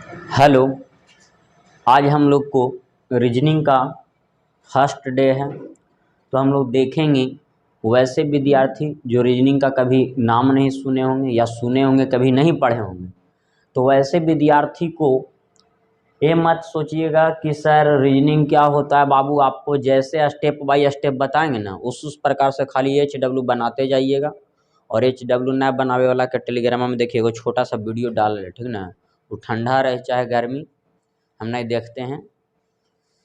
Hello. आज हम लोग को रीजनिंग का फर्स्ट डे है, तो हम लोग देखेंगे वैसे विद्यार्थी जो रीजनिंग का कभी नाम नहीं सुने होंगे या सुने होंगे कभी नहीं पढ़े होंगे। तो वैसे विद्यार्थी को ये मत सोचिएगा कि सर रीजनिंग क्या होता है बाबू, आपको जैसे स्टेप बाय स्टेप बताएंगे ना उस प्रकार से खाली HW बनाते जाइएगा। और HW ना बनावे वाला के टेलीग्राम में देखिएगा छोटा सा वीडियो डाल रहे, ठीक ना। वो ठंडा रहे चाहे गर्मी, हम नहीं देखते हैं,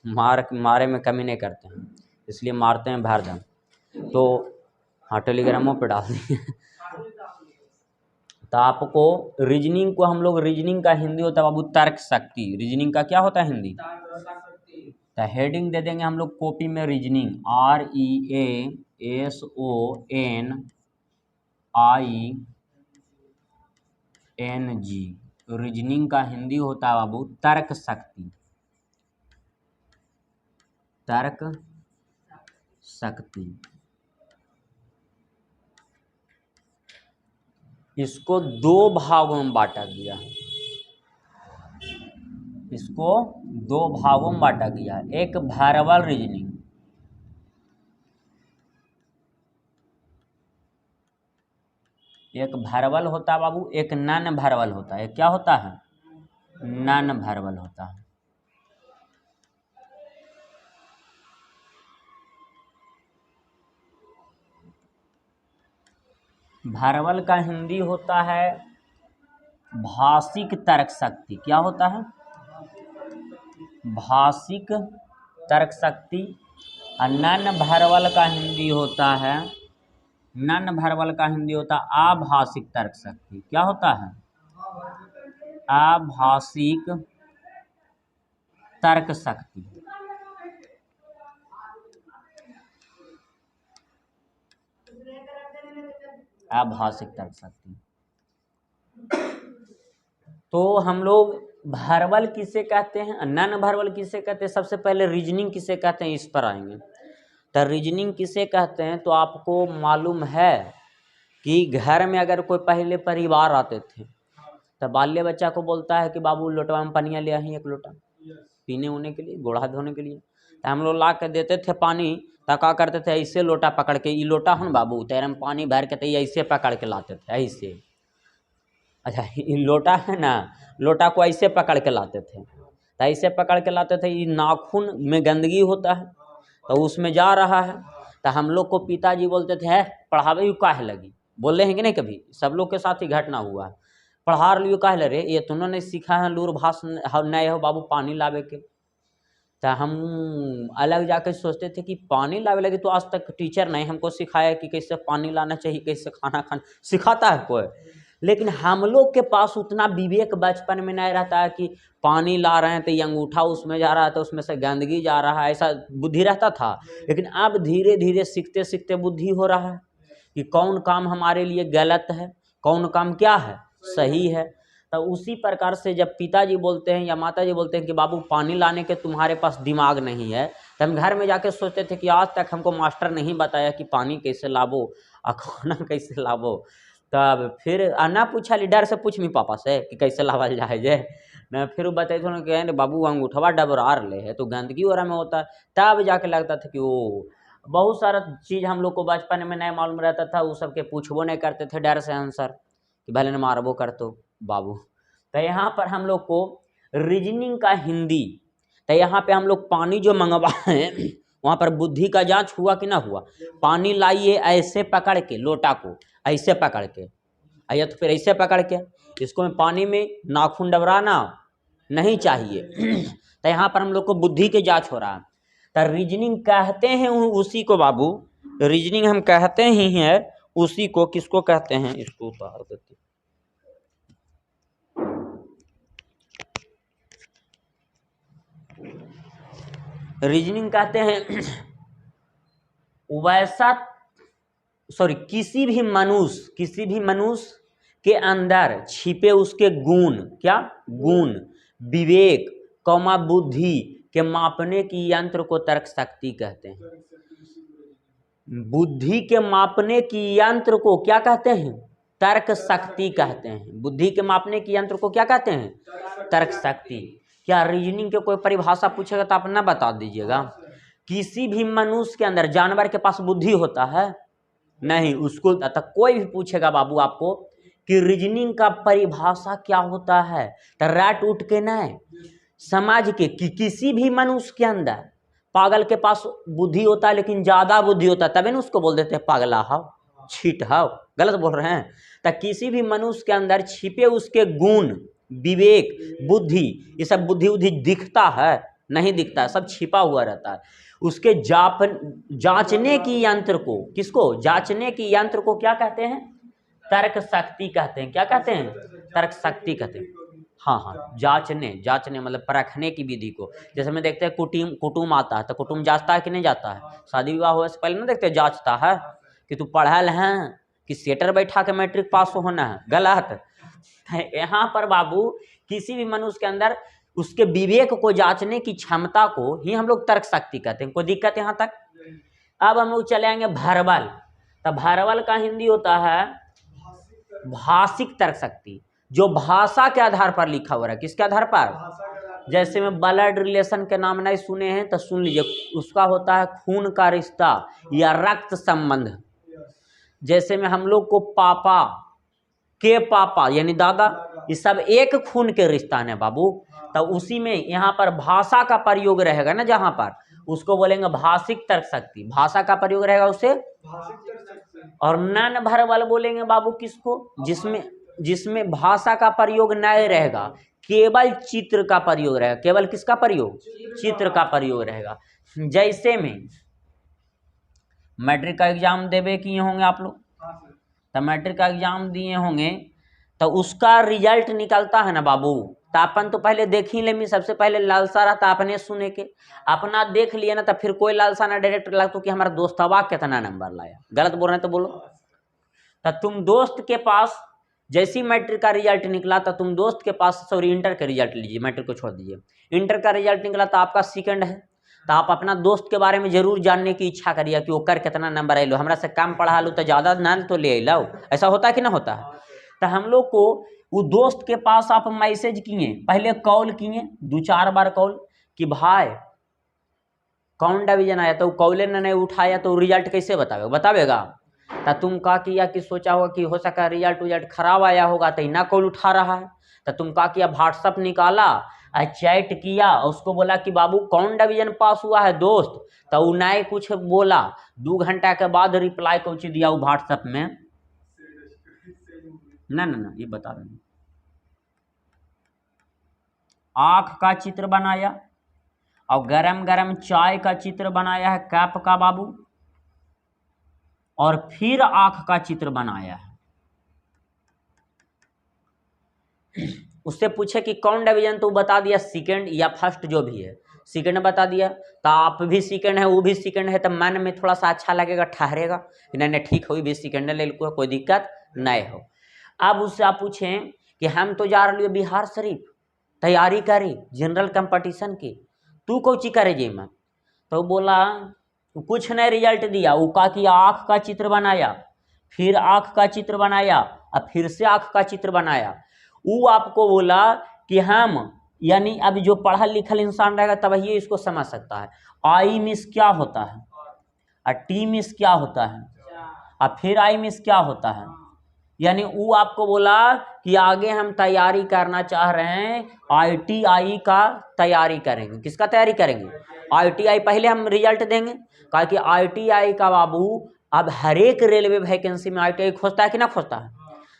मारे में कमी नहीं करते हैं, इसलिए मारते हैं भारदम। तो हाँ, टेलीग्रामों पे डाल दिए। तो आपको रीजनिंग को, हम लोग रीजनिंग का हिंदी होता है बाबू तर्क शक्ति। रीजनिंग का क्या होता है हिंदी? तो हेडिंग दे देंगे हम लोग कॉपी में, रीजनिंग REASONING। रीजनिंग का हिंदी होता है बाबू तर्क शक्ति। तर्क शक्ति। इसको दो भागों में बांटा गया, इसको दो भागों में बांटा गया। एक वर्बल रीजनिंग, एक वर्बल होता है बाबू, एक नॉन वर्बल होता है। क्या होता है? नॉन वर्बल होता है। वर्बल का हिंदी होता है भाषिक तर्क शक्ति। क्या होता है? भाषिक तर्क शक्ति। और नॉन वर्बल का हिंदी होता है, नॉन वर्बल का हिंदी होता है आभाषिक तर्क शक्ति। क्या होता है? आभाषिक तर्क शक्ति। आभाषिक तर्क शक्ति। तो हम लोग वर्बल किसे कहते हैं, नॉन वर्बल किसे कहते हैं, सबसे पहले रीजनिंग किसे कहते हैं इस पर आएंगे। तो रीजनिंग किसे कहते हैं तो आपको मालूम है कि घर में अगर कोई पहले परिवार आते थे तो बाल्य बच्चा को बोलता है कि बाबू लोटवा में पनिया ले आई, एक लोटा पीने होने के लिए, गोड़ा धोने के लिए। तो हम लोग ला के देते थे पानी, तो क्या करते थे, ऐसे लोटा पकड़ के, ये लोटा हो ना बाबू, तेरे में पानी भर के, तो ऐसे पकड़ के लाते थे, ऐसे। अच्छा, ये लोटा है ना, लोटा को ऐसे पकड़ के लाते थे, तो ऐसे पकड़ के लाते थे। ये नाखून में गंदगी होता है तो उसमें जा रहा है, तो हम लोग को पिताजी बोलते थे, है पढ़ावे यू काहे लगी, बोले हैं कि नहीं, कभी सब लोग के साथ ही घटना हुआ है। पढ़ा लियो काहे लगे, ये तुमने नहीं सीखा है लूर भाष नहीं हो बाबू पानी लावे के। तो हम अलग जाकर सोचते थे कि पानी लावे लगे, तो आज तक टीचर नहीं हमको सिखाया कि कैसे पानी लाना चाहिए, कैसे खाना खाना, सिखाता है कोई। लेकिन हम लोग के पास उतना विवेक बचपन में नहीं रहता है कि पानी ला रहे हैं तो ये अंगूठा उसमें जा रहा है तो उसमें से गंदगी जा रहा है, ऐसा बुद्धि रहता था। लेकिन अब धीरे धीरे सीखते सीखते बुद्धि हो रहा है कि कौन काम हमारे लिए गलत है, कौन काम क्या है सही है। तो उसी प्रकार से जब पिताजी बोलते हैं या माताजी बोलते हैं कि बाबू पानी लाने के तुम्हारे पास दिमाग नहीं है, तो हम घर में जाके सोचते थे कि आज तक हमको मास्टर नहीं बताया कि पानी कैसे लावो और खाना कैसे लावो। तब फिर ना पूछा, लीडर से पूछ मी पापा से कि कैसे लावल जाए जे न, फिर वो बताए थे कि बाबू अंगूठवा डबरार ले है तो गंदगी वगैरह में होता है। तब जाके लगता था कि वो बहुत सारा चीज़ हम लोग को बचपन में नहीं मालूम रहता था, वो सबके पूछबो नहीं करते थे डर से आंसर कि भले न मारबो कर तो बाबू। तो यहाँ पर हम लोग को रीजनिंग का हिंदी, तो यहाँ पे हम लोग पानी जो मंगवाए वहाँ पर बुद्धि का जांच हुआ कि ना हुआ। पानी लाइए ऐसे पकड़ के, लोटा को ऐसे पकड़ के आइए, तो फिर ऐसे पकड़ के इसको में पानी में नाखून डबराना नहीं चाहिए। तो यहाँ पर हम लोग को बुद्धि की जांच हो रहा है। तो रीजनिंग कहते हैं उसी को बाबू, रीजनिंग हम कहते ही हैं उसी को, किसको कहते हैं, इसको उतार देते, रीजनिंग कहते हैं वैसा, सॉरी, किसी भी मनुष्य के अंदर छिपे उसके गुण, क्या गुण, विवेक कौमा बुद्धि के मापने की यंत्र को तर्क शक्ति कहते हैं। बुद्धि के मापने की यंत्र को क्या कहते हैं? तर्क शक्ति कहते हैं। बुद्धि के मापने की यंत्र को क्या कहते हैं? तर्क शक्ति। क्या रीजनिंग के कोई परिभाषा पूछेगा तो आप ना बता दीजिएगा। किसी भी मनुष्य के अंदर, जानवर के पास बुद्धि होता है? नहीं। उसको तक कोई भी पूछेगा बाबू आपको कि रीजनिंग का परिभाषा क्या होता है, तो रट उठ के नहीं समाज के कि किसी भी मनुष्य के अंदर, पागल के पास बुद्धि होता है लेकिन ज्यादा बुद्धि होता है, तभी ना उसको बोल देते हैं पागला हाव, छीट हाव। गलत बोल रहे हैं। तो किसी भी मनुष्य के अंदर छिपे उसके गुण, विवेक, बुद्धि, ये सब बुद्धि उद्धि दिखता है? नहीं दिखता है, सब छिपा हुआ रहता है। उसके जांचने की यंत्र को, किसको? जांचने की यंत्र को क्या कहते हैं? तर्क शक्ति कहते हैं। क्या कहते हैं? तर्क शक्ति कहते हैं। हाँ, जांचने मतलब परखने की विधि को। जैसे में देखते हैं कुटुम आता है तो कुटुम जांचता है कि नहीं जाता है? शादी विवाह होने से पहले ना देखते हैं, जांचता है कि तू पढ़ल है कि सेटर बैठा के मैट्रिक पास होना है। गलत। यहाँ पर बाबू किसी भी मनुष्य के अंदर उसके विवेक को जांचने की क्षमता को ही हम लोग तर्क शक्ति कहते हैं। कोई दिक्कत यहाँ तक? अब हम लोग चले आएंगे भरबल। तो भरबल का हिंदी होता है भाषिक तर्क शक्ति, जो भाषा के आधार पर लिखा हुआ है। किसके आधार पर? जैसे में ब्लड रिलेशन के नाम नहीं सुने हैं तो सुन लीजिए, उसका होता है खून का रिश्ता या रक्त संबंध। जैसे में हम लोग को पापा के पापा यानी दादा, ये सब एक खून के रिश्ता है बाबू। तो उसी में यहाँ पर भाषा का प्रयोग रहेगा ना, जहाँ पर उसको बोलेंगे भाषिक तर्क शक्ति। भाषा का प्रयोग रहेगा उसे। और नन भरबल बोलेंगे बाबू किसको? जिसमें भाषा का प्रयोग नहीं रहेगा, केवल चित्र का प्रयोग रहेगा। केवल किसका प्रयोग? चित्र का प्रयोग रहेगा। जैसे में मैट्रिक का एग्जाम देवे किए होंगे आप लोग, तो मैट्रिक का एग्जाम दिए होंगे तो उसका रिजल्ट निकलता है ना बाबू, तो अपन तो पहले देख ही लेंगे। सबसे पहले लालसा रहता अपने सुने के, अपना देख लिए ना, तो फिर कोई लालसा ना डायरेक्ट लगता कि हमारा दोस्तवा कितना नंबर लाया। गलत बोल रहे हैं तो बोलो। तो तुम दोस्त के पास जैसी मैट्रिक का रिजल्ट निकला तो तुम दोस्त के पास, सॉरी इंटर का रिजल्ट लीजिए, मैट्रिक को छोड़ दीजिए। इंटर का रिजल्ट निकला तो आपका सेकंड है, तो आप अपना दोस्त के बारे में जरूर जानने की इच्छा करिए कि वो कर कितना नंबर आइलो, हमरा से कम पढ़ा लो तो ज़्यादा ना तो ले लो। ऐसा होता है कि ना होता है? तो हम लोग को वो दोस्त के पास आप मैसेज किए, पहले कॉल किए 2-4 बार कॉल कि भाई कौन डिवीजन आया, तो कॉले ने नहीं उठाया तो रिजल्ट कैसे बतावेगा? तो तुम का किया कि सोचा होगा कि हो सका रिजल्ट खराब आया होगा तो ना कॉल उठा रहा है। तो तुम का किया, व्हाट्सअप निकाला, चैट किया, उसको बोला कि बाबू कौन डिवीजन पास हुआ है दोस्त, तो वो नहीं कुछ बोला। 2 घंटा के बाद रिप्लाई कुछ दिया वो व्हाट्सएप में। ना ये बता रहे, आँख का चित्र बनाया और गरम गरम चाय का चित्र बनाया है कप का बाबू, और फिर आँख का चित्र बनाया है। उससे पूछे कि कौन डिवीजन, तो बता दिया सेकंड या फर्स्ट जो भी है, सेकंड बता दिया। तो आप भी सेकंड है, वो भी सेकंड है, तो मन में थोड़ा सा अच्छा लगेगा, ठहरेगा कि नहीं ठीक हो, भी सेकंड ले लो, कोई दिक्कत नहीं हो। अब उससे आप पूछें कि हम तो जा रहे बिहार शरीफ तैयारी करी जनरल कंपटीशन की, तू कौची करे जी में? तो बोला कुछ नहीं, रिजल्ट दिया, वो कहा कि आँख का चित्र बनाया, फिर आँख का चित्र बनाया और फिर से आँख का चित्र बनाया। वो आपको बोला कि हम, यानी अब जो पढ़ा लिखल इंसान रहेगा तब ये इसको समझ सकता है, आई मिस क्या होता है और टी मिस क्या होता है और फिर आई मिस क्या होता है। यानी वो आपको बोला कि आगे हम तैयारी करना चाह रहे हैं, ITI का तैयारी करेंगे। किसका तैयारी करेंगे? ITI। पहले हम रिजल्ट देंगे, कहा कि ITI का बाबू अब हर एक रेलवे वैकेंसी में ITI खोजता है कि ना खोजता है।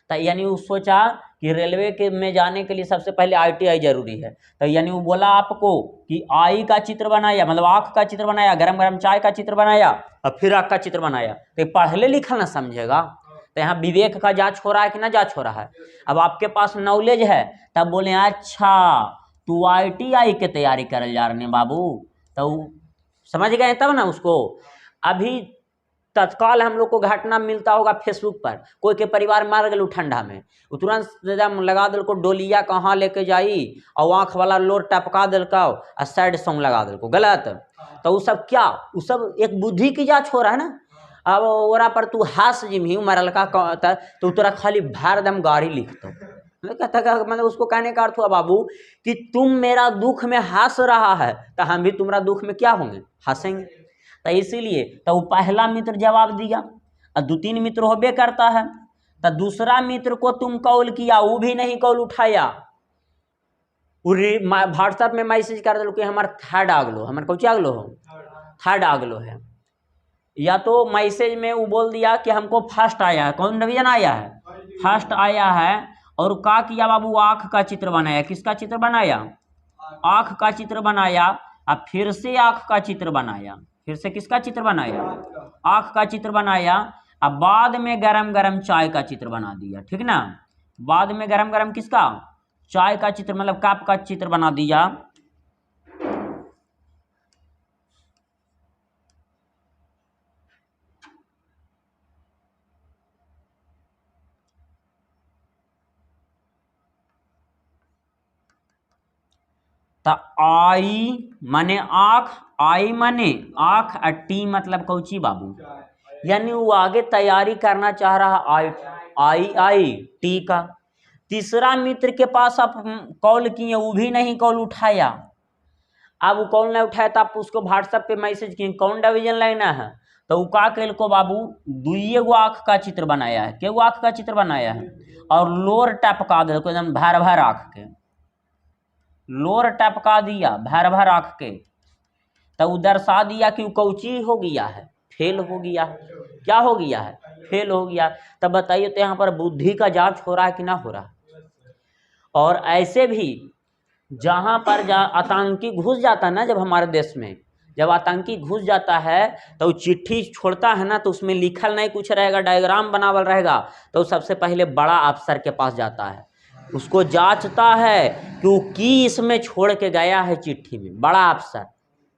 तो यानी वो सोचा कि रेलवे के में जाने के लिए सबसे पहले ITI जरूरी है। तो यानी वो बोला आपको कि आई का चित्र बनाया, मतलब आँख का चित्र बनाया, गरम गरम चाय का चित्र बनाया और फिर आँख का चित्र बनाया। तो पढ़ले लिखल ना समझेगा। तो यहाँ विवेक का जांच हो रहा है कि ना जांच हो रहा है। अब आपके पास नॉलेज है, तब बोले अच्छा तू ITI के तैयारी करल जा रहे बाबू, तो समझ गए तब ना उसको। अभी तत्काल हम लोग को घटना मिलता होगा फेसबुक पर, कोई के परिवार मार गए ठंडा में, तुरंत लगा दिल को डोलिया कहाँ लेके जाई और आँख वाला लोर टपका दिल को और सैड सॉन्ग लगा दिल को। गलत। तो वो सब क्या, वो सब एक बुद्धि की जांच हो रहा है ना। अब ओरा पर तू हास जिम्ही मरल का तो तोरा खाली भार दम गाड़ी लिखतो मतलब उसको कहने का अर्थ हुआ बाबू कि तुम मेरा दुख में हंस रहा है तो हम भी तुम्हारा दुख में क्या होंगे, हंसेंगे। तो इसीलिए तो पहला मित्र जवाब दिया और 2-3 मित्र होबे करता है। तो दूसरा मित्र को तुम कॉल किया, वो भी नहीं कॉल उठाया, व्हाट्सएप में मैसेज कर दो कि हमारा थर्ड आगलो, हमारे कौन आगलो हो, थर्ड आगलो है। या तो मैसेज में वो बोल दिया कि हमको फर्स्ट आया है, कौन डिवीजन आया है, फर्स्ट आया है। और क्या किया बाबू, आँख का चित्र बनाया, किसका चित्र बनाया, आँख का चित्र बनाया। अब फिर से आँख का चित्र बनाया, फिर से किसका चित्र बनाया, आँख का चित्र बनाया। अब बाद में गरम गरम चाय का चित्र बना दिया, ठीक ना, बाद में गरम गरम किसका, चाय का चित्र, मतलब कप का चित्र बना दिया। तो आई माने आँख, आई माने आँख, और टी मतलब कौची बाबू, यानी वो आगे तैयारी करना चाह रहा आई आई आई टी का। तीसरा मित्र के पास आप कॉल किए, वो भी नहीं कॉल उठाया। अब वो कॉल नहीं उठाया तो आप उसको व्हाट्सएप पे मैसेज किए कौन डिवीजन लेना है, तो वो का कल को बाबू 2 गो आँख का चित्र बनाया है, के गो आँख का चित्र बनाया है, और लोर टपका दे एकदम भर भर आँख के, लोर टपका दिया भर भर आँख के। तो वो दर्शा दिया कि वो कौची हो गया है, फेल हो गया, क्या हो गया है, फेल हो गया। तब बताइए तो यहाँ पर बुद्धि का जांच हो रहा है कि ना हो रहा है। और ऐसे भी जहाँ पर आतंकी घुस जाता है ना, जब हमारे देश में जब आतंकी घुस जाता है तो चिट्ठी छोड़ता है ना, तो उसमें लिखल नहीं कुछ रहेगा, डायग्राम बनावल रहेगा, तो सबसे पहले बड़ा अफसर के पास जाता है, उसको जांचता है कि वो की इसमें छोड़ के गया है चिट्ठी में। बड़ा अफसर,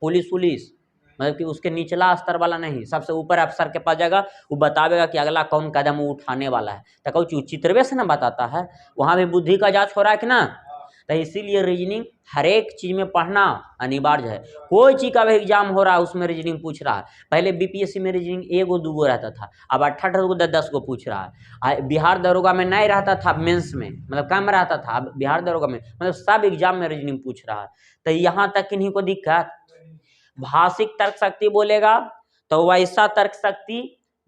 पुलिस मतलब कि उसके निचला स्तर वाला नहीं, सबसे ऊपर अफसर के पास जाएगा, वो बतावेगा कि अगला कौन कदम वो उठाने वाला है। तो कहूँ चित्रवे से ना बताता है, वहाँ भी बुद्धि का जांच हो रहा है कि ना। तो इसीलिए रीजनिंग हर एक चीज में पढ़ना अनिवार्य है। कोई चीज का भी एग्जाम हो रहा है उसमें रीजनिंग पूछ रहा है। पहले बीपीएससी में रीजनिंग 1-2 रहता था, अब 18 को 10 को पूछ रहा है। बिहार दरोगा में नहीं रहता था, मेंस में मतलब कम रहता था, अब बिहार दरोगा में मतलब सब एग्जाम में रीजनिंग पूछ रहा है। तो यहाँ तक किन्हीं को दिक्कत, भाषिक तर्क शक्ति बोलेगा तो वैसा तर्क शक्ति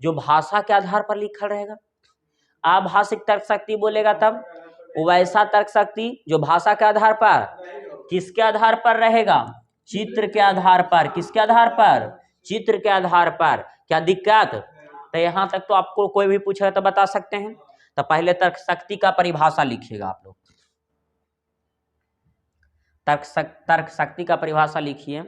जो भाषा के आधार पर लिखा रहेगा। आभाषिक तर्क शक्ति बोलेगा तब वैसा तर्क शक्ति जो भाषा के आधार पर, किसके आधार पर रहेगा, चित्र के आधार पर। किसके आधार पर, चित्र के आधार पर। क्या दिक्कत, तो यहाँ तक तो आपको कोई भी पूछेगा तो बता सकते हैं। तो पहले तर्क शक्ति का परिभाषा लिखिएगा आप लोग, तर्क शक्ति का परिभाषा लिखिए।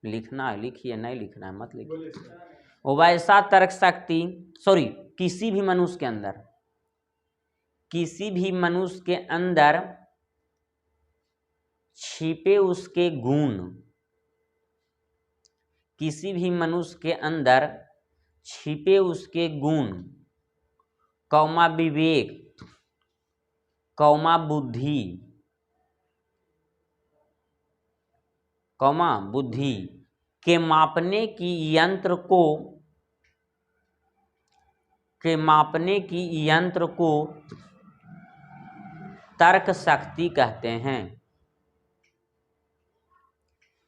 लिखना है लिखिए, नहीं लिखना है मत लिखिए। वैसा तर्क शक्ति, सॉरी, किसी भी मनुष्य के अंदर, किसी भी मनुष्य के अंदर छिपे उसके गुण, किसी भी मनुष्य के अंदर छिपे उसके गुण, कौमा विवेक, कौमा बुद्धि, कौमा बुद्धि के मापने की यंत्र को, के मापने की यंत्र को तर्क शक्ति कहते हैं।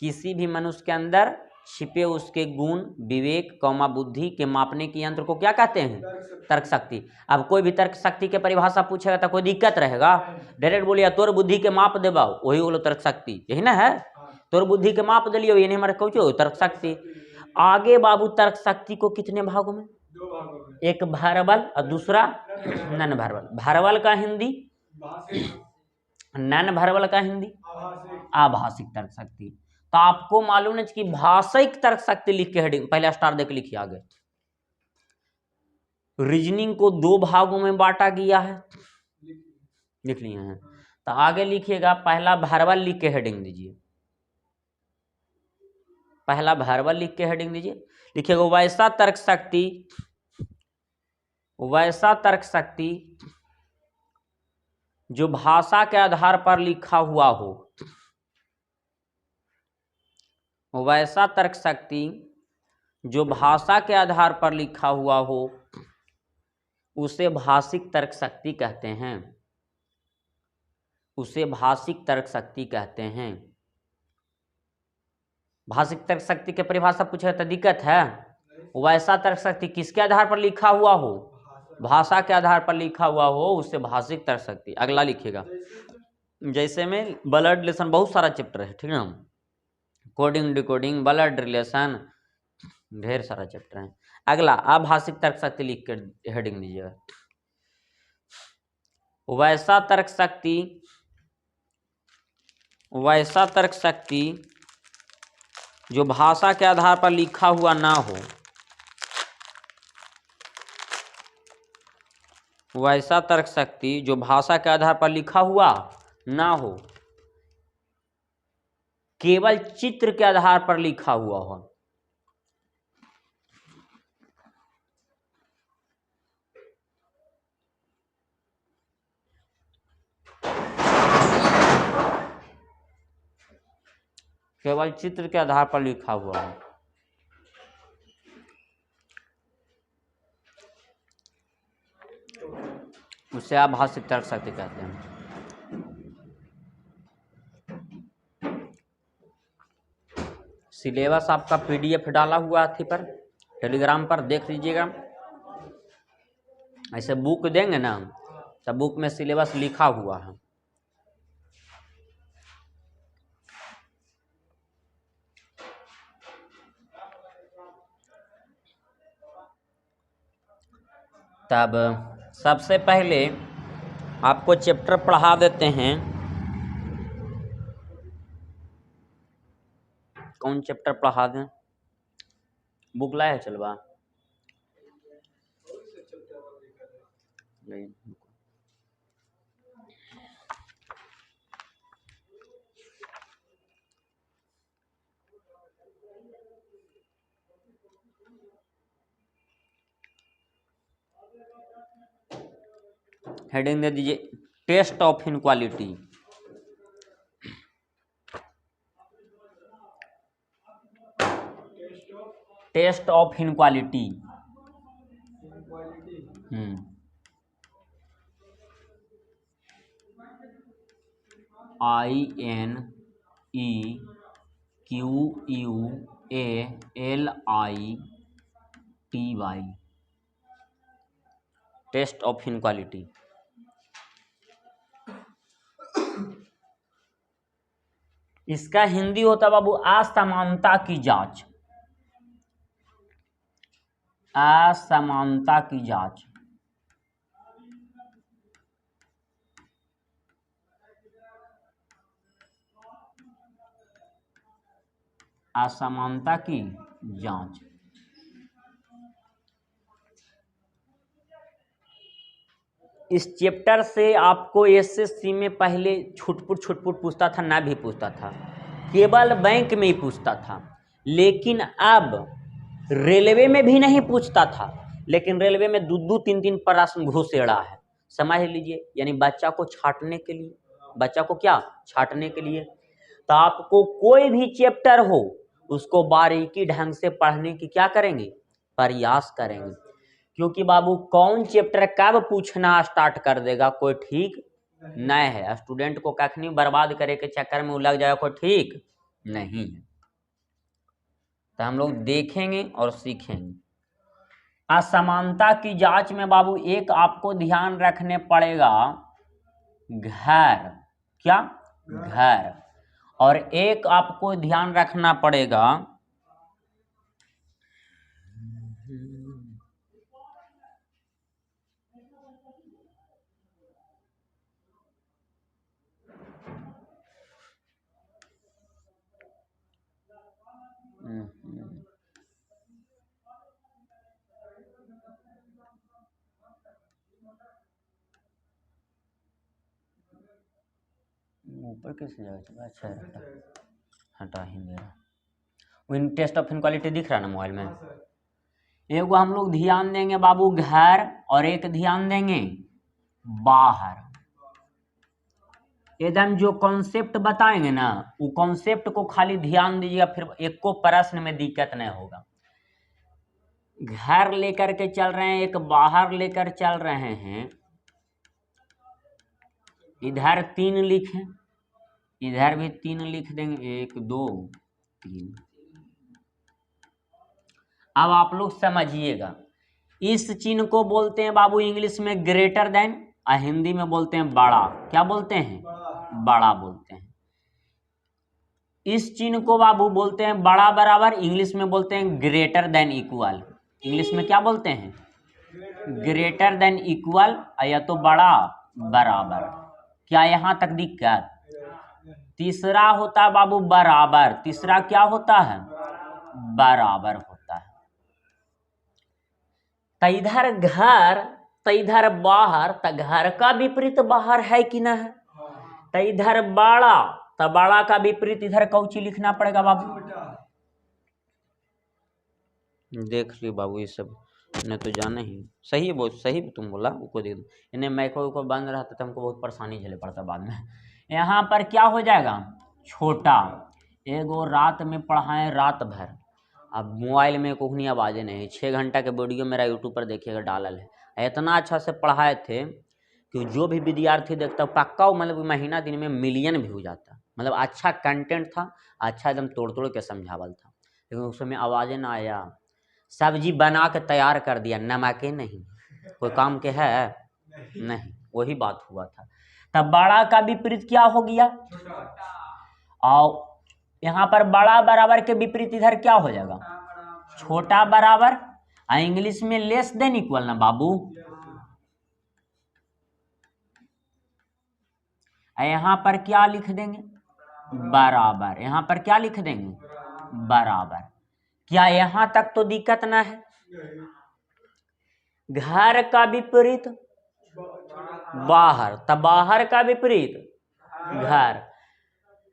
किसी भी मनुष्य के अंदर छिपे उसके गुण, विवेक, कौमा बुद्धि के मापने की यंत्र को क्या कहते हैं, तर्क शक्ति। अब कोई भी तर्क शक्ति के परिभाषा पूछेगा तो कोई दिक्कत रहेगा, डायरेक्ट बोलिए तोर बुद्धि के माप देबा, वही बोलो तर्क शक्ति, यही ना है, तोर बुद्धि के माप दिलियो, ये नहीं हमारे कहो तर्क शक्ति। आगे बाबू तर्क शक्ति को कितने भागों में, एक भारबल और दूसरा नन भारबल। भारबल का हिंदी, नन भारबल का हिंदी आभाषिक तर्क शक्ति। तो आपको मालूम है कि भाषिक तर्क शक्ति लिख के हेडिंग पहले स्टार देख लिखिए। आगे रीजनिंग को 2 भागों में बांटा गया है, लिख लिए हैं। तो आगे लिखिएगा, पहला भारबल लिख के हेडिंग दीजिए, पहला भारबल लिख के हेडिंग दीजिए। लिखिएगा वैसा तर्क शक्ति, वैसा तर्क शक्ति जो भाषा के आधार पर लिखा हुआ हो, वैसा तर्क शक्ति जो भाषा के आधार पर लिखा हुआ हो उसे भाषिक तर्क शक्ति कहते हैं, उसे भाषिक तर्क शक्ति कहते हैं। भाषिक तर्क शक्ति की परिभाषा पूछे तो दिक्कत है। वैसा तर्क शक्ति किसके आधार पर लिखा हुआ हो, भाषा के आधार पर लिखा हुआ हो, उससे भाषिक तर्क शक्ति। अगला लिखिएगा, जैसे में ब्लड रिलेशन, बहुत सारा चैप्टर है, ठीक है ना, कोडिंग डिकोडिंग, ब्लड रिलेशन, ढेर सारा चैप्टर है। अगला अभाषिक तर्क शक्ति लिख कर हेडिंग दीजिएगा। वैसा तर्क शक्ति, वैसा तर्क शक्ति जो भाषा के आधार पर लिखा हुआ ना हो, वैसा तर्क शक्ति जो भाषा के आधार पर लिखा हुआ ना हो, केवल चित्र के आधार पर लिखा हुआ हो। केवल चित्र के आधार पर लिखा हुआ है, उसे आभाषिक तर्क शक्ति कहते हैं। सिलेबस आपका पीडीएफ डाला हुआ थी पर टेलीग्राम पर, देख लीजिएगा। ऐसे बुक देंगे ना तो बुक में सिलेबस लिखा हुआ है। तब सबसे पहले आपको चैप्टर पढ़ा देते हैं। कौन चैप्टर पढ़ा दें? बुक लाए चलवा नहीं। हेडिंग दे दीजिए, test of inequality. Test of inequality. INEQUALITY, test of inequality. इसका हिंदी होता बाबू असमानता की जांच, असमानता की जांच। असमानता की जांच। इस चैप्टर से आपको एसएससी में पहले छुटपुट पूछता था, ना भी पूछता था, केवल बैंक में ही पूछता था। लेकिन अब रेलवे में भी नहीं पूछता था, लेकिन रेलवे में 2-3 प्रश्न घुसेड़ा है, समझ लीजिए। यानी बच्चा को छांटने के लिए, बच्चा को क्या छांटने के लिए। तो आपको कोई भी चैप्टर हो उसको बारीकी ढंग से पढ़ने की क्या करेंगे, प्रयास करेंगे। क्योंकि बाबू कौन चैप्टर कब पूछना स्टार्ट कर देगा कोई ठीक नहीं है। स्टूडेंट को कखनी बर्बाद करे के चक्कर में लग जाएगा कोई ठीक नहीं है। तो हम लोग देखेंगे और सीखेंगे। असमानता की जांच में बाबू एक आपको ध्यान रखने पड़ेगा, घर, क्या घर, और एक आपको ध्यान रखना पड़ेगा ऊपर कैसे जाएगा। अच्छा हटा ही मेरा विन टेस्ट ऑफ इनक्वालिटी दिख रहा है ना मोबाइल में। एगो हम लोग ध्यान देंगे बाबू घर, और एक ध्यान देंगे बाहर। एकदम जो कॉन्सेप्ट बताएंगे ना, वो कॉन्सेप्ट को खाली ध्यान दीजिएगा, फिर एक को प्रश्न में दिक्कत नहीं होगा। घर लेकर के चल रहे हैं, एक बाहर लेकर चल रहे हैं, इधर 3 लिखें, इधर भी 3 लिख देंगे, 1 2 3। अब आप लोग समझिएगा, इस चिन्ह को बोलते हैं बाबू इंग्लिश में ग्रेटर देन, और हिंदी में बोलते हैं बड़ा। क्या बोलते हैं? बड़ा बोलते हैं। इस चिन्ह को बाबू बोलते हैं बड़ा बराबर, इंग्लिश में बोलते हैं ग्रेटर देन इक्वल। इंग्लिश में क्या बोलते हैं? ग्रेटर देन इक्वल, या तो बड़ा बराबर। क्या यहाँ तक दिक्कत? तीसरा होता है बाबू बराबर, तीसरा क्या होता है? बराबर होता है। तो इधर घर, तो इधर बाहर, तो घर का विपरीत बाहर है कि ना है? तो इधर बड़ा, तो बड़ा का विपरीत इधर कौची लिखना पड़ेगा बाबू? देख ली बाबू, ये सब ने तो जाने ही। सही है, बहुत सही तुम बोला, उसको दे दो। इन्हें माइक्रो को बंद रहता तो हमको बहुत परेशानी झेले पड़ता बाद में। यहाँ पर क्या हो जाएगा? छोटा। एगो रात में पढ़ाएं रात भर, अब मोबाइल में कोई आवाज़ें नहीं, 6 घंटा के वीडियो मेरा यूट्यूब पर देखिएगा डालल है। इतना अच्छा से पढ़ाए थे कि जो भी विद्यार्थी देखता पक्का वो मतलब महीना दिन में मिलियन भी हो जाता। मतलब अच्छा कंटेंट था, अच्छा एकदम तोड़ तोड़ के समझावल था, लेकिन उसमें आवाज़ें ना आया। सब्जी बना के तैयार कर दिया, नमके नहीं, कोई काम के है नहीं, वही बात हुआ था। तब बड़ा का विपरीत क्या हो गया? और यहाँ पर बड़ा बराबर के विपरीत इधर क्या हो जाएगा? छोटा बराबर। इंग्लिश में लेस देन इक्वल ना बाबू। यहाँ पर क्या लिख देंगे? बराबर। यहाँ पर क्या लिख देंगे? बराबर। क्या यहाँ तक तो दिक्कत ना है? घर का विपरीत बाहर, तब बाहर का विपरीत घर।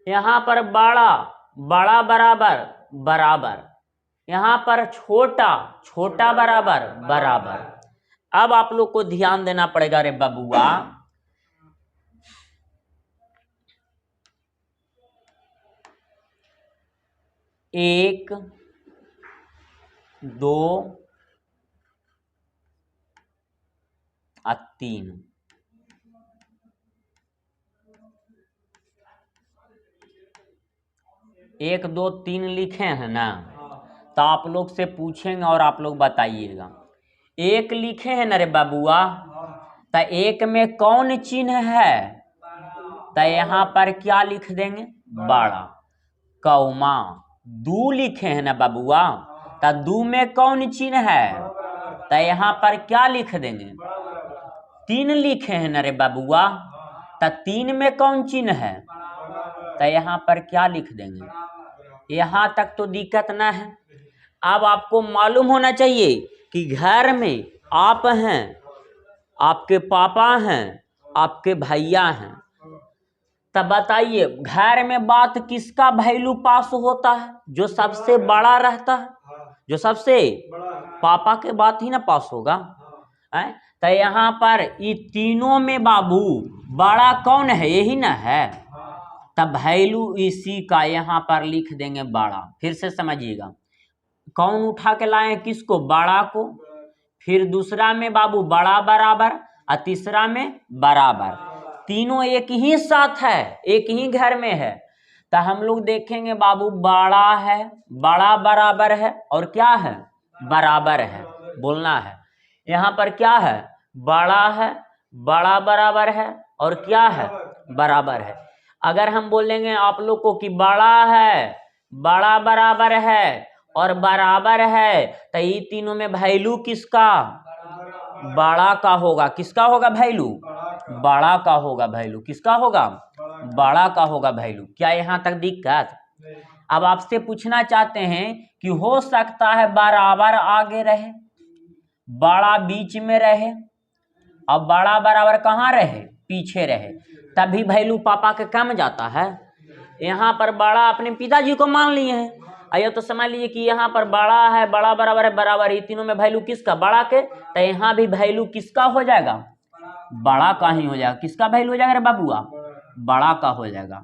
यहाँ पर बड़ा, बड़ा बराबर बराबर। यहाँ पर छोटा, छोटा बराबर बराबर। अब आप लोग को ध्यान देना पड़ेगा रे बबुआ, एक, दो और 3। एक दो तीन लिखे हैं ना, तो आप लोग से पूछेंगे और आप लोग बताइएगा। एक लिखे हैं ना रे बबुआ, तो एक में कौन चिन्ह है? तो यहाँ पर क्या लिख देंगे? बड़ा, कौमा। 2 लिखे हैं ना बबुआ, तो 2 में कौन चिन्ह है? तो यहाँ पर क्या लिख देंगे? 3 लिखे हैं ना रे बबुआ, तो 3 में कौन चिन्ह है? तो यहाँ पर क्या लिख देंगे? यहाँ तक तो दिक्कत ना है। अब आपको मालूम होना चाहिए कि घर में आप हैं, आपके पापा हैं, आपके भैया हैं, तब बताइए घर में बात किसका वैल्यू पास होता है? जो सबसे बड़ा रहता है, जो सबसे पापा के बात ही ना पास होगा। तो यहाँ पर ये तीनों में बाबू बड़ा कौन है? यही ना है, तब वैल्यू इसी का यहाँ पर लिख देंगे बड़ा। फिर से समझिएगा, कौन उठा के लाए? किसको? बड़ा को। फिर दूसरा में बाबू बड़ा बराबर, और तीसरा में बराबर। तीनों एक ही साथ है, एक ही घर में है। तो हम लोग देखेंगे बाबू बड़ा है, बड़ा बराबर है, और क्या है? बराबर है। बोलना है यहाँ पर क्या है? बड़ा है, बड़ा बराबर है, और क्या है? बराबर है। अगर हम बोलेंगे आप लोग को कि बड़ा है, बड़ा बराबर है और बराबर है, तो ये तीनों में वैल्यू किसका? बड़ा का होगा। किसका होगा वैल्यू? बड़ा का होगा वैल्यू। किसका होगा? बड़ा का होगा वैल्यू। क्या यहाँ तक दिक्कत? अब आपसे पूछना चाहते हैं कि हो सकता है बराबर आगे रहे, बड़ा बीच में रहे, और बड़ा बराबर कहाँ रहे? पीछे रहे, तभी वैल्यू पापा के कम जाता है। यहाँ पर बड़ा अपने पिताजी को मान लिए हैं, आइए तो समझ लीजिए कि यहाँ पर बड़ा है, बड़ा बराबर है, बराबर, ये तीनों में वैल्यू किसका? बड़ा के। तो यहाँ भी वैल्यू किसका हो जाएगा? बड़ा का ही हो जाएगा। किसका वैल्यू हो जाएगा रे बाबुआ? बड़ा का हो जाएगा।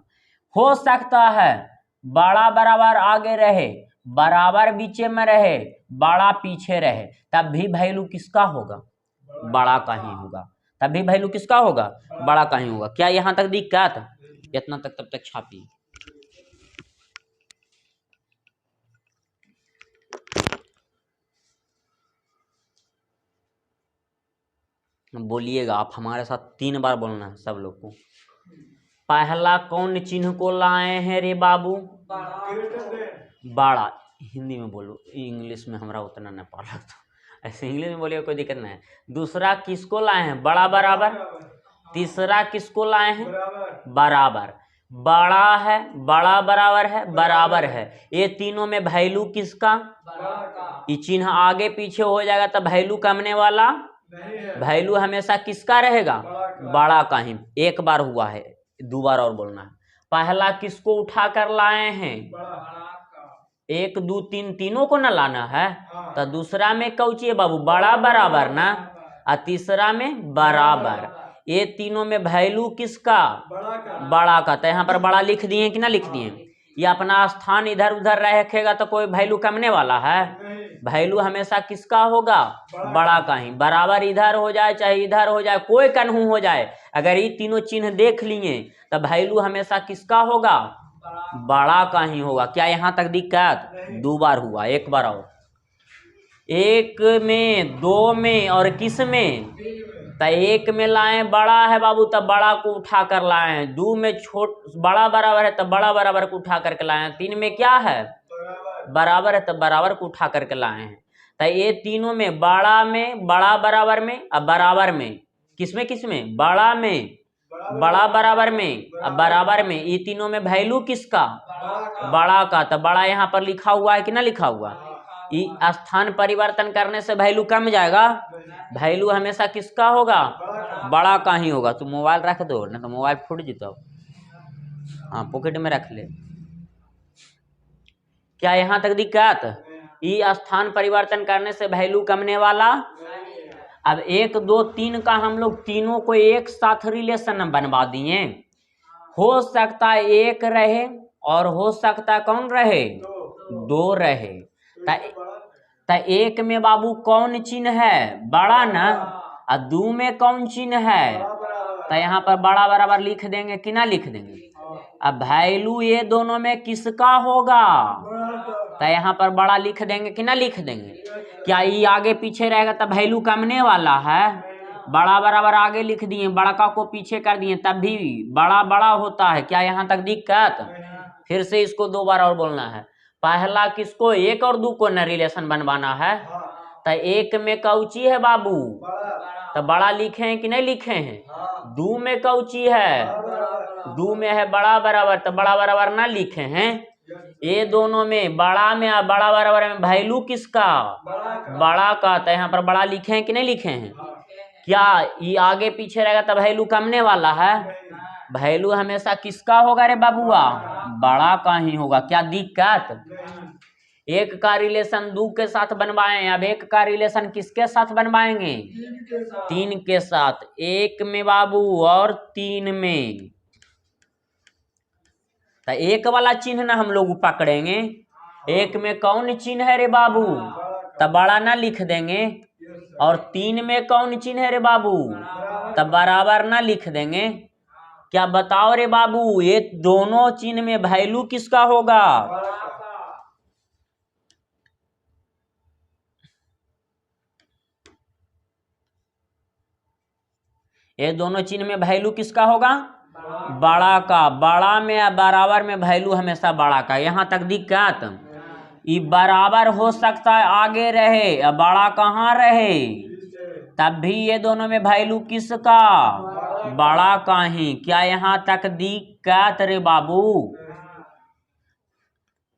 हो सकता है बड़ा बराबर आगे रहे, बराबर बीचे में रहे, बड़ा पीछे रहे, तब भी वैल्यू किसका होगा? बड़ा का ही होगा। तब भी वैल्यू किसका होगा? बड़ा का ही होगा। क्या यहाँ तक दिक्कत? इतना तक तब तक छापिए। बोलिएगा, आप हमारे साथ 3 बार बोलना है सब लोग को। पहला कौन चिन्ह को लाए हैं रे बाबू? बड़ा। हिंदी में बोलो, इंग्लिश में हमारा उतना न पा लगता, ऐसे इंग्लिश में बोलिए कोई दिक्कत नहीं है। दूसरा किसको लाए हैं? बड़ा बराबर। तीसरा किसको लाए हैं? बराबर। बड़ा है, बड़ा बराबर है, बराबर है, ये तीनों में वैल्यू किसका? ये चिन्ह आगे पीछे हो जाएगा तो वैल्यू कमने वाला, वैल्यू हमेशा किसका रहेगा? बड़ा का ही। एक बार हुआ है, 2 बार और बोलना है। पहला किसको उठा कर लाए हैं? 1 2 3 तीनों को न लाना है। तो दूसरा में कौची है बाबू? बड़ा बराबर ना, और तीसरा में बराबर। ये तीनों में वैल्यू किसका? बड़ा का। तो यहाँ पर बड़ा लिख दिए कि ना लिख दिए? ये अपना स्थान इधर उधर रखेगा तो कोई वैल्यू कमने वाला है? वैल्यू हमेशा किसका होगा? बड़ा का ही। बराबर इधर हो जाए चाहे इधर हो जाए, कोई कन्हू हो जाए, अगर ये तीनों चिन्ह देख लिए तो वैल्यू हमेशा किसका होगा? बड़ा का ही होगा। क्या यहाँ तक दिक्कत? 2 बार हुआ, एक बार और। 1 में, 2 में और किस में? तो 1 में लाए बड़ा है बाबू, तब बड़ा को उठा कर लाए हैं। 2 में बड़ा बराबर है तब बड़ा बराबर को उठा करके लाए हैं। 3 में क्या है? बराबर है तब बराबर को उठा करके लाए हैं। तो ये तीनों में, बड़ा में, बड़ा बराबर में, अब बराबर में, किसमें किसमें? बड़ा में, बड़ा बराबर में, अब बराबर में, ये तीनों में वैल्यू किसका? बड़ा का। तो बड़ा यहाँ पर लिखा हुआ है कि ना लिखा हुआ? ये स्थान परिवर्तन करने से वैल्यू कम जाएगा, वैल्यू हमेशा किसका होगा? बड़ा का ही होगा। तो मोबाइल रख दो, ना तो मोबाइल फूट जीतो। हाँ, पॉकेट में रख ले। क्या यहाँ तक दिक्कत? ये स्थान परिवर्तन करने से वैल्यू कमने वाला। अब 1 2 3 का हम लोग तीनों को एक साथ रिलेशन बनवा दिए। हो सकता है 1 रहे और हो सकता है कौन रहे? 2 रहे। तो 1 में बाबू कौन चिन्ह है? बड़ा ना। और 2 में कौन चिन्ह है? तो यहाँ पर बड़ा बराबर लिख देंगे कि ना लिख देंगे? अब वैल्यू ये दोनों में किसका होगा? तो यहाँ पर बड़ा लिख देंगे कि ना लिख देंगे? क्या ये आगे पीछे रहेगा तब वैल्यू कमने वाला है? बड़ा बराबर आगे लिख दिए, बड़का को पीछे कर दिए, तब भी बड़ा बड़ा होता है। क्या यहाँ तक दिक्कत? फिर से इसको 2 बार और बोलना है। पहला किसको? 1 और 2 को न रिलेशन बनवाना है। तो 1 में कौची है बाबू? तो बड़ा लिखे हैं कि नहीं लिखे हैं? 2 में कौची है? 2 में है बड़ा बराबर, तो बड़ा बराबर ना लिखे हैं। ये दोनों में, बड़ा में और बड़ा बराबर में वैल्यू किसका? बड़ा का। तो यहाँ पर बड़ा लिखे हैं कि नहीं लिखे हैं? क्या ये आगे पीछे रहेगा तब वैल्यू कमने वाला है? वैल्यू हमेशा किसका होगा रे बाबुआ? बड़ा का ही होगा। क्या दिक्कत? 1 का रिलेशन 2 के साथ बनवाएं, अब 1 का रिलेशन किसके साथ बनवाएंगे? 3 के साथ। 1 में बाबू और 3 में। तो 1 वाला चिन्ह ना हम लोग पकड़ेंगे। 1 में कौन चिन्ह है रे बाबू? तब बड़ा ना लिख देंगे। और 3 में कौन चिन्ह है रे बाबू? तब बराबर ना लिख देंगे। क्या बताओ रे बाबू, ये दोनों चिन्ह में वैल्यू किसका होगा? ये दोनों चिन्ह में वैल्यू किसका होगा? बड़ा का। बड़ा में या बराबर में वैल्यू हमेशा बड़ा का। यहाँ तक दिक्कत? ये बराबर हो सकता है आगे रहे या बड़ा कहाँ रहे, तब भी ये दोनों में वैल्यू किसका? बड़ा का ही। क्या यहाँ तक दिक्कत रे बाबू?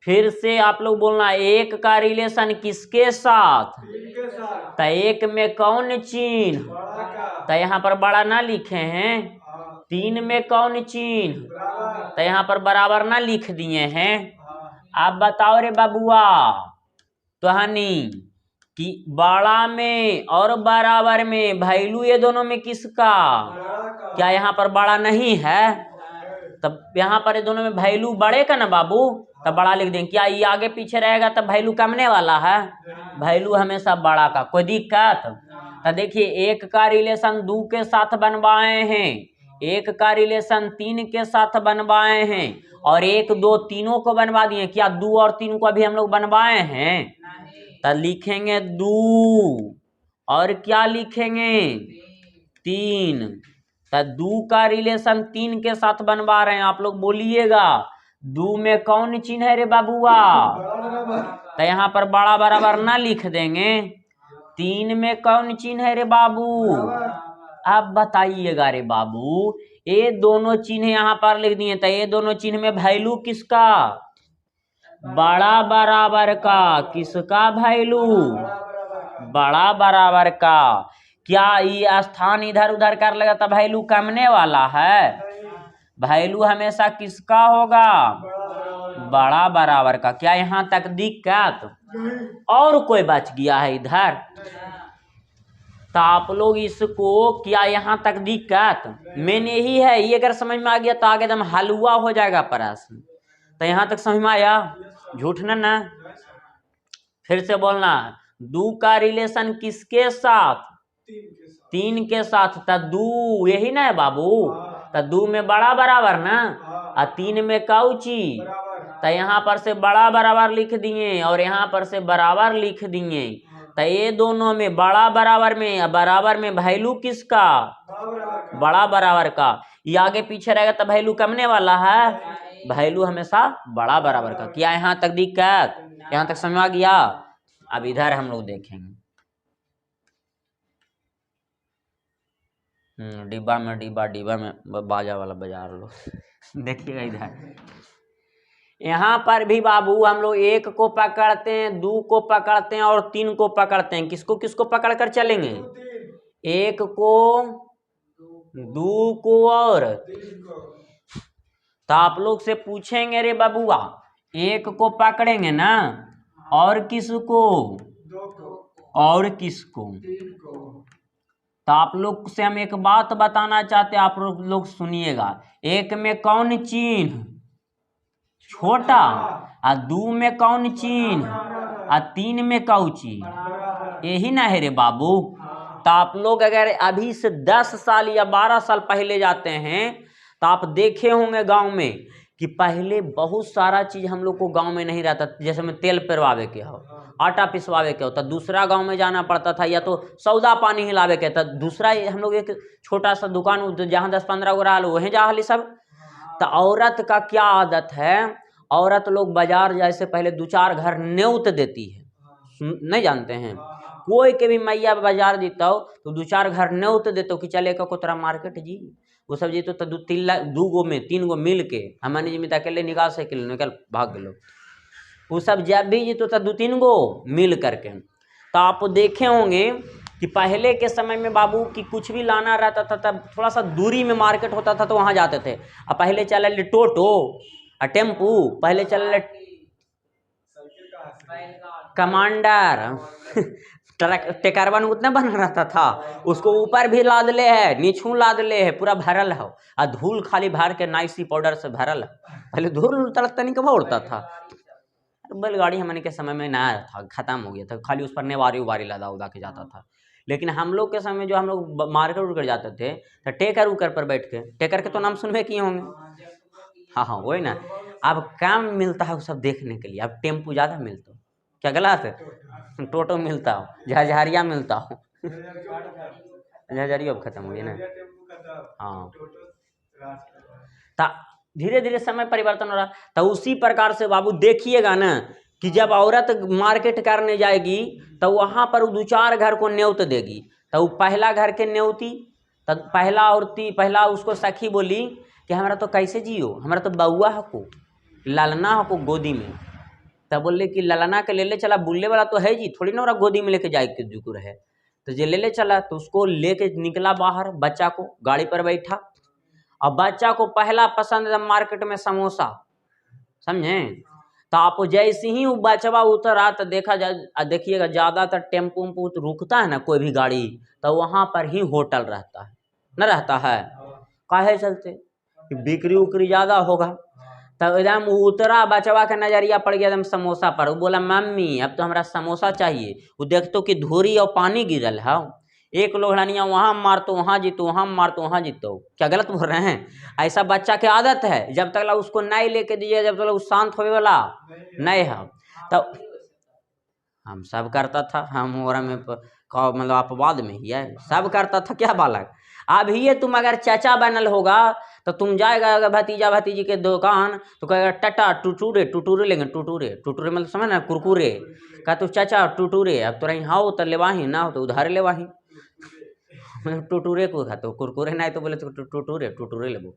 फिर से आप लोग बोलना, 1 का रिलेशन किसके साथ? तो 1 में कौन चिन्ह? तो यहाँ पर बड़ा ना लिखे हैं। 3 में कौन चिन्ह? तो यहाँ पर बराबर ना लिख दिए हैं। आप बताओ रे बाबुआ तो हनी कि बड़ा में और बराबर में वैल्यू ये दोनों में किसका? क्या यहाँ पर बड़ा नहीं है? तब यहाँ पर ये दोनों में वैल्यू बड़े का ना बाबू, तब बड़ा लिख देंगे। क्या ये आगे पीछे रहेगा तब वैल्यू कमने वाला है? वैल्यू हमेशा बड़ा का। कोई दिक्कत? तो देखिए एक का रिलेशन 2 के साथ बनवाए हैं, एक का रिलेशन 3 के साथ बनवाए हैं, और 1 2 तीनों को बनवा दिए। क्या 2 और 3 को अभी हम लोग बनवाए हैं? तो लिखेंगे 2 और क्या लिखेंगे? 3। तो 2 का रिलेशन 3 के साथ बनवा रहे हैं। आप लोग बोलिएगा 2 में कौन चिन्ह है रे बाबुआ? तो यहाँ पर बड़ा बराबर ना लिख देंगे। 3 में कौन चिन्ह है रे बाबू? अब बताइएगा रे बाबू, ये दोनों चिन्ह यहाँ पर लिख दिए, तो ये दोनों चिन्ह में वैल्यू किसका? बड़ा बराबर का। किसका वैल्यू? बड़ा बराबर का। क्या ये स्थान इधर उधर कर लेगा तो वैल्यू कमने वाला है? वैल्यू हमेशा किसका होगा? बड़ा बराबर का। क्या यहाँ तक दिक्कत? और कोई बच गया है इधर? तो आप लोग इसको, क्या यहाँ तक दिक्कत? मेन यही है, ये अगर समझ में आ गया तो आगे एकदम हलवा हो जाएगा प्रश्न। तो यहाँ तक समझ में आया? झूठ ना। फिर से बोलना, 2 का रिलेशन किसके साथ? 3 के साथ। तो 2 यही ना है बाबू? तो 2 में बड़ा बराबर ना, और 3 में काउची? तो यहाँ पर से बड़ा बराबर लिख दिए और यहाँ पर से बराबर लिख दिए। तो ये दोनों में बड़ा बराबर में वैल्यू किसका? बड़ा बराबर का। ये आगे पीछे रहेगा तो वैल्यू कमने वाला है? वैल्यू हमेशा बड़ा बराबर का। क्या यहाँ तक दिक्कत? यहाँ तक समझ आ गया? अब इधर हम लोग देखेंगे। डिब्बा में बाजा वाला बजा लो। देखिएगा इधर, यहाँ पर भी बाबू हम लोग 1 को पकड़ते हैं, 2 को पकड़ते हैं और 3 को पकड़ते हैं। किसको किसको पकड़ कर चलेंगे? 1 को, 2 को और। तो आप लोग से पूछेंगे रे बाबूआ, 1 को पकड़ेंगे ना, और किसको? और किसको? तो आप लोग से हम एक बात बताना चाहते हैं, आप लोग सुनिएगा। 1 में कौन चिन्ह? छोटा। और 2 में कौन चिन्ह? और 3 में कौची? यही ना है रे बाबू? तो आप लोग अगर अभी से 10 साल या 12 साल पहले जाते हैं तो आप देखे होंगे गांव में कि पहले बहुत सारा चीज हम लोग को गांव में नहीं रहता। जैसे में तेल पेरवावे के हो, आटा पिसवावे के हो, तो दूसरा गांव में जाना पड़ता था, या तो सौदा पानी हिलावे के, तो दूसरा हम लोग एक छोटा सा दुकान जहाँ 10-15 गो रहा वहीं जा हली सब। तो औरत का क्या आदत है? औरत लोग बाजार जैसे पहले 2-4 घर न्योत देती है, नहीं जानते हैं? कोई के भी मैया बाजार जीता हो तो 2-4 घर न्योत देते हो कि चले को तोरा मार्केट जी। वो सब जीतो तो 2 गो में 3 गो मिल के हमारे जी अकेले निकाल भाग लो। वो सब जब भी जीतो तो 2-3 गो मिल करके। तो आप देखे होंगे कि पहले के समय में बाबू की कुछ भी लाना रहता था तब थोड़ा सा दूरी में मार्केट होता था तो वहां जाते थे। अब पहले चल टोटो और टेम्पू, पहले चल कमांडर ट्रक टेकरवन उतना बना रहता था, उसको ऊपर भी लाद ले है, नीचू लाद ले है, पूरा भरल है, और धूल खाली भर के नाइसी पाउडर से भरल है। पहले धूल तनी कब उड़ता था? बैलगाड़ी हमारे के समय में ना था, खत्म हो गया था, खाली उस पर नेवारी उवारी लदा उदा के जाता था। लेकिन हम लोग के समय जो हम लोग मार्केट उड़कर जाते थे तो टेकर उकर पर बैठ के, टेकर के तो नाम सुनबे किए होंगे। हाँ वही ना। अब काम मिलता है वो सब देखने के लिए, अब टेम्पू ज़्यादा मिलता हो, क्या गलत है? टोटो मिलता हो, झरिया मिलता हो। झरिया अब खत्म हो गया ना। हाँ, धीरे धीरे समय परिवर्तन हो रहा। तो उसी प्रकार से बाबू देखिएगा ना कि जब औरत मार्केट करने जाएगी तो वहां पर 2-4 घर को न्योत देगी। तो पहला घर के न्योती, तो पहला उसको सखी बोली कि हमारा तो कैसे जियो, हमारा तो बउआ हको, लालना हको गोदी में। तब बोले कि ललना के ले चला, बुल्ले वाला तो है जी, थोड़ी ना गोदी में लेके जाए के जुकुर है। तो जे ले चला तो उसको लेके निकला बाहर, बच्चा को गाड़ी पर बैठा, और बच्चा को पहला पसंद है मार्केट में समोसा, समझे? तो आप जैसे ही वो बचवा उतरा तो देखिएगा ज़्यादातर टेम्पो तो रुकता है ना कोई भी गाड़ी, तो वहाँ पर ही होटल रहता है, न रहता है? काहे चलते? बिक्री उक्री ज़्यादा होगा। तब एकदम उतरा बचवा का नजरिया पड़ गया एकदम समोसा पर। वो बोला मम्मी अब तो हमारा समोसा चाहिए। वो देखतो कि धूरी और पानी गिरल है। एक लोहड़निया वहाँ मार तो वहाँ जीतो, वहाँ मार तो वहाँ जीतो। क्या गलत बोल रहे हैं? ऐसा बच्चा की आदत है। जब तक उसको नहीं लेके दीजिए, जब तक शांत होने वाला नहीं है। तब हम सब करता था, हम और में मतलब अपवाद में ही है, सब करता था क्या बालक। अब ये तुम अगर चाचा बनल होगा तो तुम जाएगा अगर भतीजा भतीजी के दुकान तो कहेगा टटा टुटूरे, टुटूरे लेंगे, टुटूरे टुटूरे मतलब समझ ना, कुरकुरे का। तो चाचा टुटूरे, अब तो रही हाँ तो लेवाही ना हो तो उधार लेवाही। टुटूरे को खा तो कुरकुरे नहीं तो बोले तो टुटूरे, टुटूरे लेबो।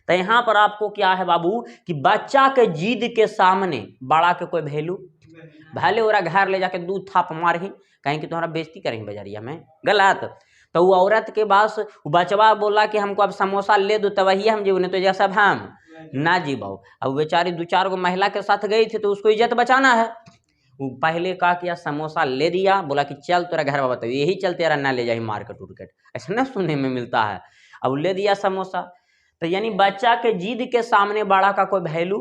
तो यहाँ पर आपको क्या है बाबू कि बच्चा के जिद के सामने बड़ा के कोई वैल्यू भले ओरा घर ले जाके दूध थाप मार ही, कहीं कि तुम्हारा बेइज्जती करेंगे बजरिया में, गलत। तो वो औरत के पास बचवा बोला कि हमको अब समोसा ले दो तब वही हम जीव, नहीं तो जैसा हम ना जीवाओ। अब बेचारी 2-4 गो महिला के साथ गई थी तो उसको इज्जत बचाना है। वो पहले कहा कि यार समोसा ले दिया, बोला कि चल तेरा घर बाबा, तो यही चलते यार ना ले जाए मार्केट उर्केट, ऐसा ना सुनने में मिलता है। अब ले दिया समोसा। तो यानी बच्चा के जिद के सामने बड़ा का कोई वैल्यू।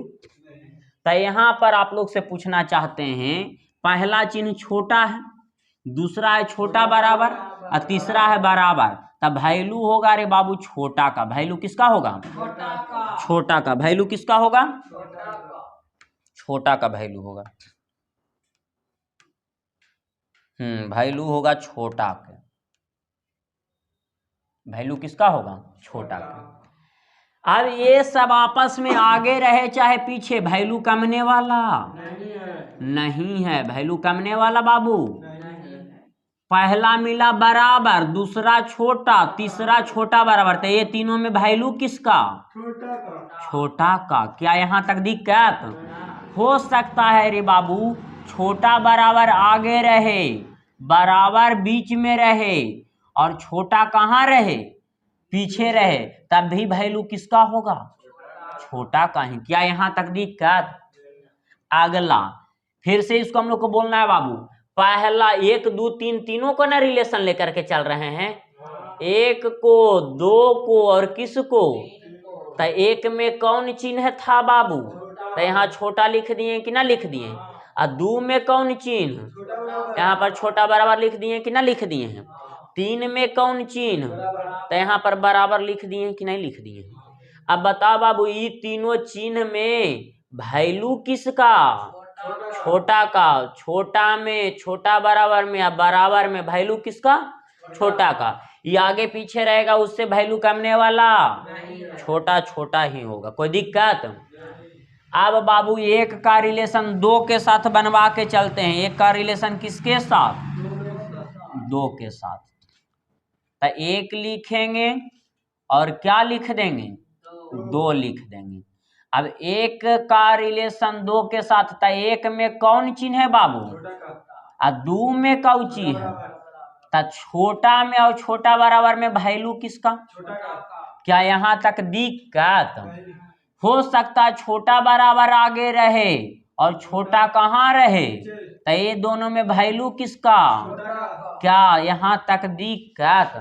तो यहाँ पर आप लोग से पूछना चाहते हैं, पहला चिन्ह छोटा है, दूसरा है छोटा बराबर और तीसरा है बराबर, तब वैल्यू होगा रे बाबू छोटा का। वैल्यू किसका होगा? छोटा का। वैल्यू किसका होगा? छोटा का वैल्यू होगा। वैल्यू होगा छोटा का। वैल्यू किसका होगा? छोटा का। अब ये सब आपस में आगे रहे चाहे पीछे, वैल्यू कमने वाला नहीं है। वैल्यू कमने वाला बाबू पहला मिला बराबर, दूसरा छोटा, तीसरा छोटा बराबर, तो ये तीनों में वैल्यू किसका? छोटा का। क्या यहाँ तक दिक्कत हो सकता है रे बाबू? छोटा बराबर आगे रहे, बराबर बीच में रहे और छोटा कहाँ रहे? पीछे रहे, तब भी वैल्यू किसका होगा? छोटा का ही। क्या यहाँ तक दिक्कत? अगला फिर से इसको हम लोग को बोलना है बाबू। पहला 1 2 3 तीनों को ना रिलेशन लेकर के चल रहे हैं, 1 को, 2 को और किस को? तो 1 में कौन चिन्ह था बाबू? तो यहाँ छोटा लिख दिए कि ना लिख दिए? और 2 में कौन चिन्ह? यहाँ पर छोटा बराबर लिख दिए कि ना लिख दिए हैं? 3 में कौन चिन्ह? तो यहाँ पर बराबर लिख दिए कि नहीं लिख दिए? अब बताओ बाबू, ये तीनों चिन्ह में वैल्यू किसका? छोटा का। छोटा में, छोटा बराबर में, अब बराबर में वैल्यू किसका? छोटा का। ये आगे पीछे रहेगा उससे वैल्यू कमने वाला छोटा छोटा ही होगा। कोई दिक्कत? अब बाबू 1 का रिलेशन 2 के साथ बनवा के चलते हैं। 1 का रिलेशन किसके साथ? 2 के साथ। तो 1 लिखेंगे और क्या लिख देंगे? 2 लिख देंगे। अब 1 का रिलेशन 2 के साथ, तो 1 में कौन चिन्ह है बाबू? और 2 में कौन चिन्ह है? तो छोटा में और छोटा बराबर में वैल्यू किसका? क्या यहाँ तक दिक्कत हो सकता है? छोटा बराबर आगे रहे और छोटा कहाँ रहे, तो ये दोनों में वैल्यू किसका? क्या यहाँ तक दिक्कत?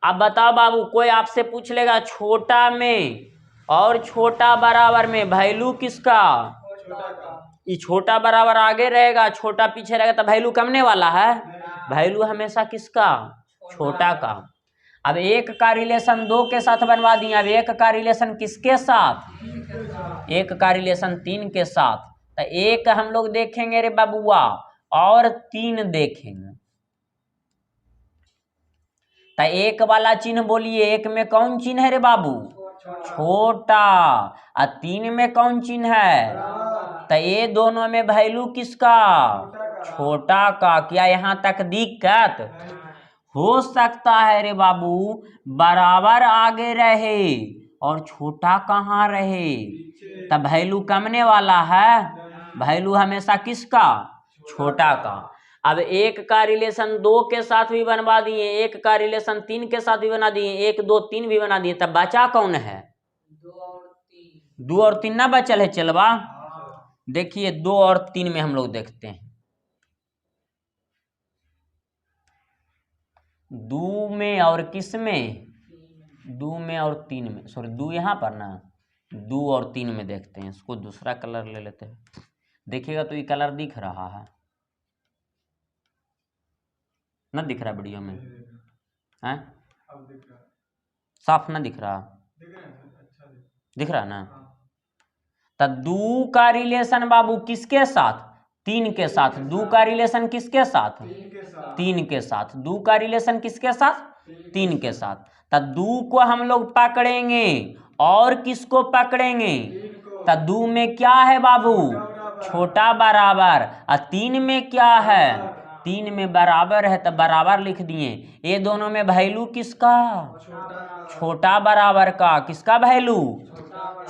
अब बताओ बाबू, कोई आपसे पूछ लेगा छोटा में और छोटा बराबर में वैल्यू किसका? ये छोटा बराबर आगे रहेगा, छोटा पीछे रहेगा, तो वैल्यू कमने वाला है। वैल्यू हमेशा किसका? छोटा का। अब 1 का रिलेशन 2 के साथ बनवा दिए। अब 1 का रिलेशन किसके साथ? 1 का रिलेशन 3 के साथ। तो 1 हम लोग देखेंगे रे बाबुआ और 3 देखेंगे। तो 1 वाला चिन्ह बोलिए, 1 में कौन चिन्ह है रे बाबू? छोटा। और 3 में कौन चिन्ह है? तो ये दोनों में वैल्यू किसका? छोटा का। क्या यहाँ तक दिक्कत हो सकता है रे बाबू? बराबर आगे रहे और छोटा कहाँ रहे, तब वैल्यू कमने वाला है। वैल्यू हमेशा किसका? छोटा का। अब 1 का रिलेशन 2 के साथ भी बनवा दिए, 1 का रिलेशन 3 के साथ भी बना दिए, 1 2 3 भी बना दिए, तब बचा कौन है? 2 और 3 ना बचल है। चलवा देखिए 2 और 3 में हम लोग देखते हैं। 2 में और किस में? 2 में और 3 में, सॉरी 2 यहाँ पर ना, 2 और 3 में देखते हैं। इसको दूसरा कलर ले लेते हैं। देखिएगा तो ये कलर दिख रहा है ना, दिख रहा वीडियो में है? साफ ना दिख रहा? दिख रहा ना? तो 2 का रिलेशन बाबू किसके साथ? 3 के साथ। 2 का रिलेशन किसके साथ? 3 के साथ। 2 का रिलेशन किसके साथ? 3 के साथ। तो 2 को हम लोग पकड़ेंगे और किसको पकड़ेंगे? तो 2 में क्या है बाबू? छोटा बराबर। और 3 में क्या है? 3 में बराबर है, तो बराबर लिख दिए। ये दोनों में वैल्यू किसका? छोटा बराबर का। किसका वैल्यू?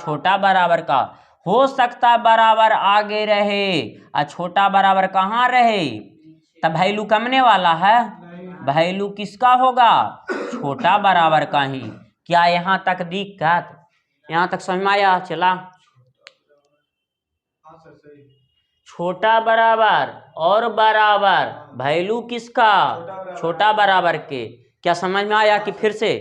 छोटा बराबर का। हो सकता बराबर आगे रहे और छोटा बराबर कहाँ रहे? तब वैल्यू कमने वाला है। वैल्यू किसका होगा? छोटा बराबर का ही। क्या यहाँ तक दिक्कत? यहाँ तक समझ में आया? चला, छोटा बराबर और बराबर वैल्यू किसका? छोटा बराबर के। क्या समझ में आया कि फिर से?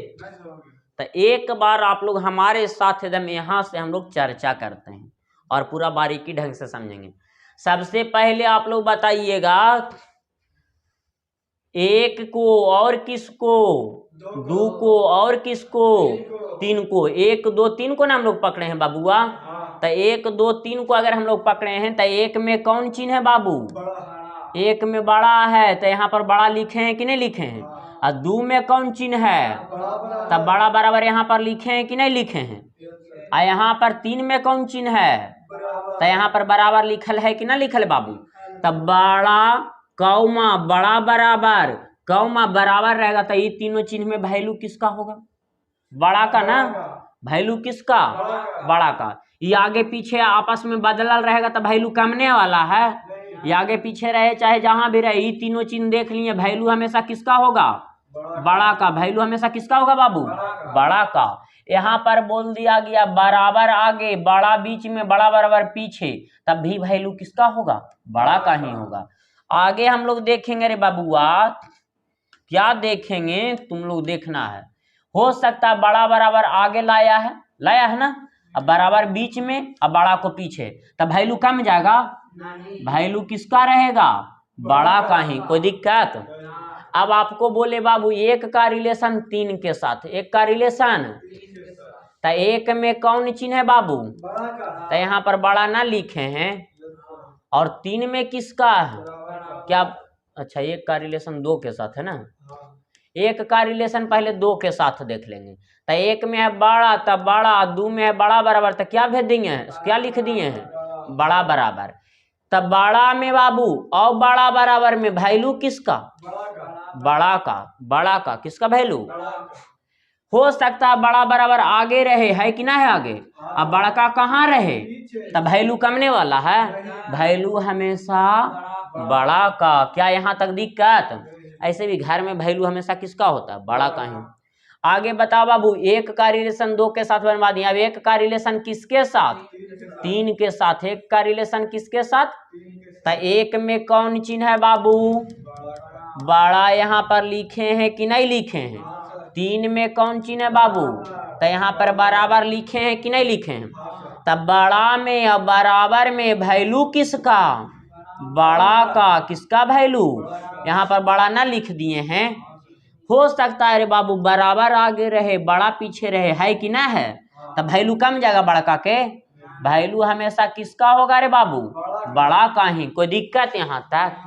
तो एक बार आप लोग हमारे साथ एकदम यहाँ से हम लोग चर्चा करते हैं और पूरा बारीकी ढंग से समझेंगे। सबसे पहले आप लोग बताइएगा, 1 को और किसको? 2 को और किसको? 3 को। 1 2 3 को ना हम लोग पकड़े हैं बाबूआ। तो 1 2 3 को अगर हम लोग पकड़े हैं तो 1 में कौन चिन्ह है बाबू? 1 में बड़ा है, तो यहाँ पर बड़ा लिखे हैं कि नहीं लिखे हैं? और 2 में कौन चिन्ह है? तब बड़ा बराबर यहाँ पर लिखे हैं कि नहीं लिखे हैं? और यहाँ पर 3 में कौन चिन्ह है? तो यहाँ पर बराबर लिखल है कि ना लिखल है बाबू? तब बड़ा कौमा बड़ा बराबर कौमा बराबर रहेगा, तो ये तीनों चिन्ह में वैल्यू किसका होगा? बड़ा का ना। वैल्यू किसका? बड़ा का। ये आगे पीछे आपस में बदलल रहेगा तो वैल्यू कमने वाला है। ये आगे पीछे रहे चाहे जहां भी रहे, ये तीनों चिन्ह देख लिए, वैल्यू हमेशा किसका होगा? बड़ा का। वैल्यू हमेशा किसका होगा बाबू? बड़ा का। यहाँ पर बोल दिया गया बराबर आगे, बड़ा बीच में, बड़ा बराबर पीछे, तब भी वैल्यू किसका होगा? बड़ा का ही होगा। आगे हम लोग देखेंगे रे बाबूआ, क्या देखेंगे तुम लोग देखना है। हो सकता है बड़ा बराबर आगे लाया है ना, अब बराबर बीच में, अब बड़ा को पीछे, तब वैल्यू कम जाएगा। वैल्यू किसका रहेगा? बड़ा का ही। कोई दिक्कत? अब आपको बोले बाबू 1 का रिलेशन 3 के साथ, 1 का रिलेशन, तो 1 में कौन चिन्ह है बाबू? तो यहाँ पर बड़ा ना लिखे हैं। और 3 में किसका है? क्या? अच्छा, 1 का रिलेशन 2 के साथ है ना। 1 का रिलेशन पहले 2 के साथ देख लेंगे। तो 1 में है बड़ा, तब बड़ा, 2 में है बड़ा बराबर, तो क्या भेज दिए हैं? क्या लिख दिए हैं? बड़ा बराबर। तब बड़ा में बाबू और बड़ा बराबर में वैल्यू किसका? बड़ा का। बड़ा का किसका वैल्यू? हो सकता है बड़ा बराबर आगे रहे, है कि ना है आगे, अब बड़ा का कहाँ रहे? तब वैल्यू कमने वाला है। वैल्यू हमेशा बड़ा का। क्या यहाँ तक दिक्कत? ऐसे भी घर में वैल्यू हमेशा किसका होता है? बड़ा का ही। आगे बताओ बाबू, 1 का रिलेशन 2 के साथ बनवा दिया। अब 1 का रिलेशन किसके साथ? 3 के साथ। 1 का रिलेशन किसके साथ? तो 1 में कौन चिन्ह है बाबू? बड़ा यहाँ पर लिखे हैं कि नहीं लिखे हैं? 3 में कौन चिन्ह है बाबू? तो यहाँ पर बराबर लिखे हैं कि नहीं लिखे हैं? तब बड़ा में और बराबर में वैल्यू किसका? बड़ा का। किसका वैल्यू? यहाँ पर बड़ा ना लिख दिए हैं। हो सकता है रे बाबू बराबर आगे रहे, बड़ा पीछे रहे, है कि ना है? तब वैल्यू कम जाएगा बड़का के। वैल्यू हमेशा किसका होगा रे बाबू? बड़ा का ही। कोई दिक्कत यहाँ तक?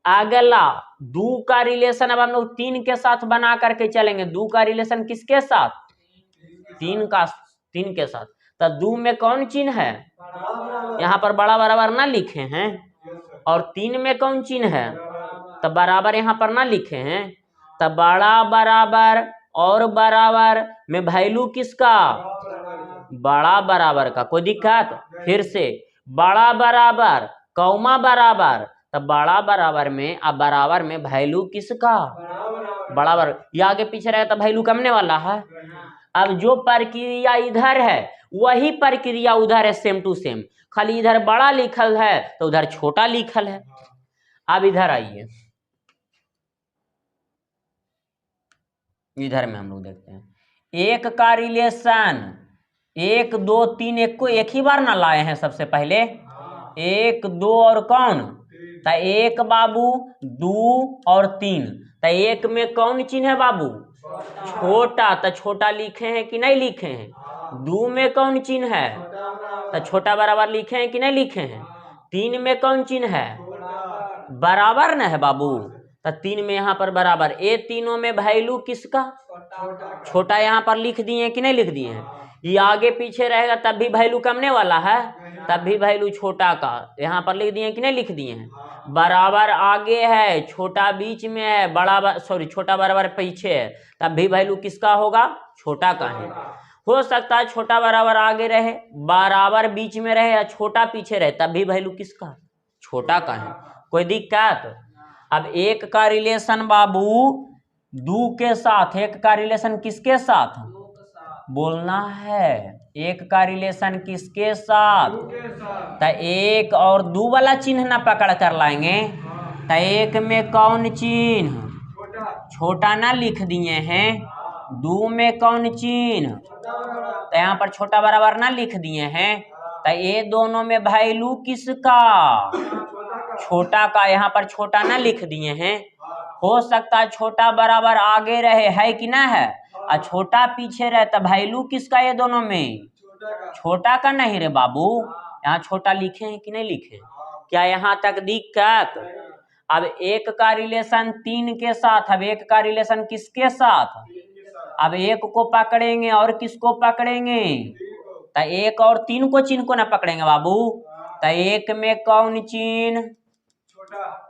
अगला 2 का रिलेशन अब हम लोग 3 के साथ बना करके चलेंगे। 2 का रिलेशन किसके साथ? 3 के साथ। तो 2 में कौन चिन्ह है? यहाँ पर बड़ा बराबर ना लिखे हैं। और 3 में कौन चिन्ह है? तो बराबर यहाँ पर ना लिखे हैं। तो बड़ा बराबर और बराबर में वैल्यू किसका? बड़ा बराबर का। कोई दिक्कत? फिर से बड़ा बराबर कौमा बराबर, तब बड़ा बराबर में अब बराबर में वैल्यू किसका? बराबर। ये आगे पीछे रहे तो वैल्यू कमने वाला है। अब जो प्रक्रिया इधर है वही प्रक्रिया उधर है, सेम टू सेम, खाली इधर बड़ा लिखल है तो उधर छोटा लिखल है। अब इधर आइए, इधर में हम लोग देखते हैं एक का रिलेशन 1 2 3, एक को एक ही बार ना लाए हैं सबसे पहले, 1 2 और कौन, तो 1 बाबू 2 और 3, तो 1 में कौन चिन्ह है बाबू, छोटा, तो छोटा लिखे हैं कि नहीं लिखे हैं। 2 में कौन चिन्ह है, तो छोटा बराबर लिखे हैं कि नहीं लिखे हैं। 3 में कौन चिन्ह है, बराबर न है बाबू, तो 3 में यहाँ पर बराबर। ये तीनों में वैल्यू किसका, छोटा यहाँ पर लिख दिए कि नहीं लिख दिए हैं। ये आगे पीछे रहेगा तब भी वैल्यू कमने वाला है, तब भी वैल्यू छोटा का यहाँ पर लिख दिए कि नहीं लिख दिए हैं। बराबर आगे है, छोटा बीच में है, बड़ा सॉरी छोटा बराबर पीछे है, तब भी वैल्यू किसका होगा, छोटा का है। हो सकता है छोटा बराबर आगे रहे, बराबर बीच में रहे या छोटा पीछे रहे, तब भी वैल्यू किसका, छोटा का है। कोई दिक्कत। अब 1 का रिलेशन बाबू 2 के साथ, 1 का रिलेशन किसके साथ बोलना है, 1 का रिलेशन किसके साथ, तो 1 और 2 वाला चिन्ह ना पकड़ कर लाएंगे, तो 1 में कौन चिन्ह, छोटा ना लिख दिए हैं। 2 में कौन चिन्ह, तो यहाँ पर छोटा बराबर ना लिख दिए हैं, तो ये दोनों में वैल्यू किसका, छोटा का, यहाँ पर छोटा ना लिख दिए हैं। हो सकता है छोटा बराबर आगे रहे, है कि ना है, और छोटा पीछे रहे, तो वैल्यू किसका, ये दोनों में छोटा का नहीं रे बाबू। यहाँ छोटा लिखे हैं कि नहीं लिखे, क्या यहाँ तक दिक्कत। अब 1 का रिलेशन 3 के साथ, अब 1 का रिलेशन किसके साथ, अब 1 को पकड़ेंगे और किसको पकड़ेंगे, तो 1 और 3 को चिन्ह को ना पकड़ेंगे बाबू, तो 1 में कौन चिन्ह,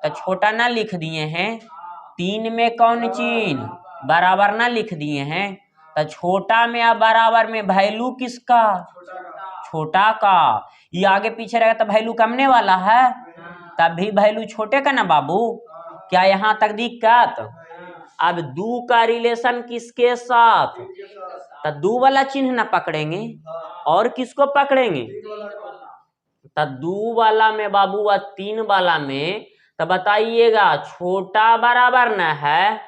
तो छोटा ना लिख दिए हैं। 3 में कौन चिन्ह, बराबर ना लिख दिए हैं, तो छोटा में या बराबर में वैल्यू किसका, छोटा का। ये आगे पीछे रहेगा तो वैल्यू कमने वाला है, तब भी वैल्यू छोटे का ना बाबू। क्या यहाँ तक दिक्कत। अब 2 का रिलेशन किसके साथ, तो 2 वाला चिन्ह ना पकड़ेंगे और किसको पकड़ेंगे, तो 2 वाला में बाबू व 3 वाला में, तो बताइएगा छोटा बराबर ना है,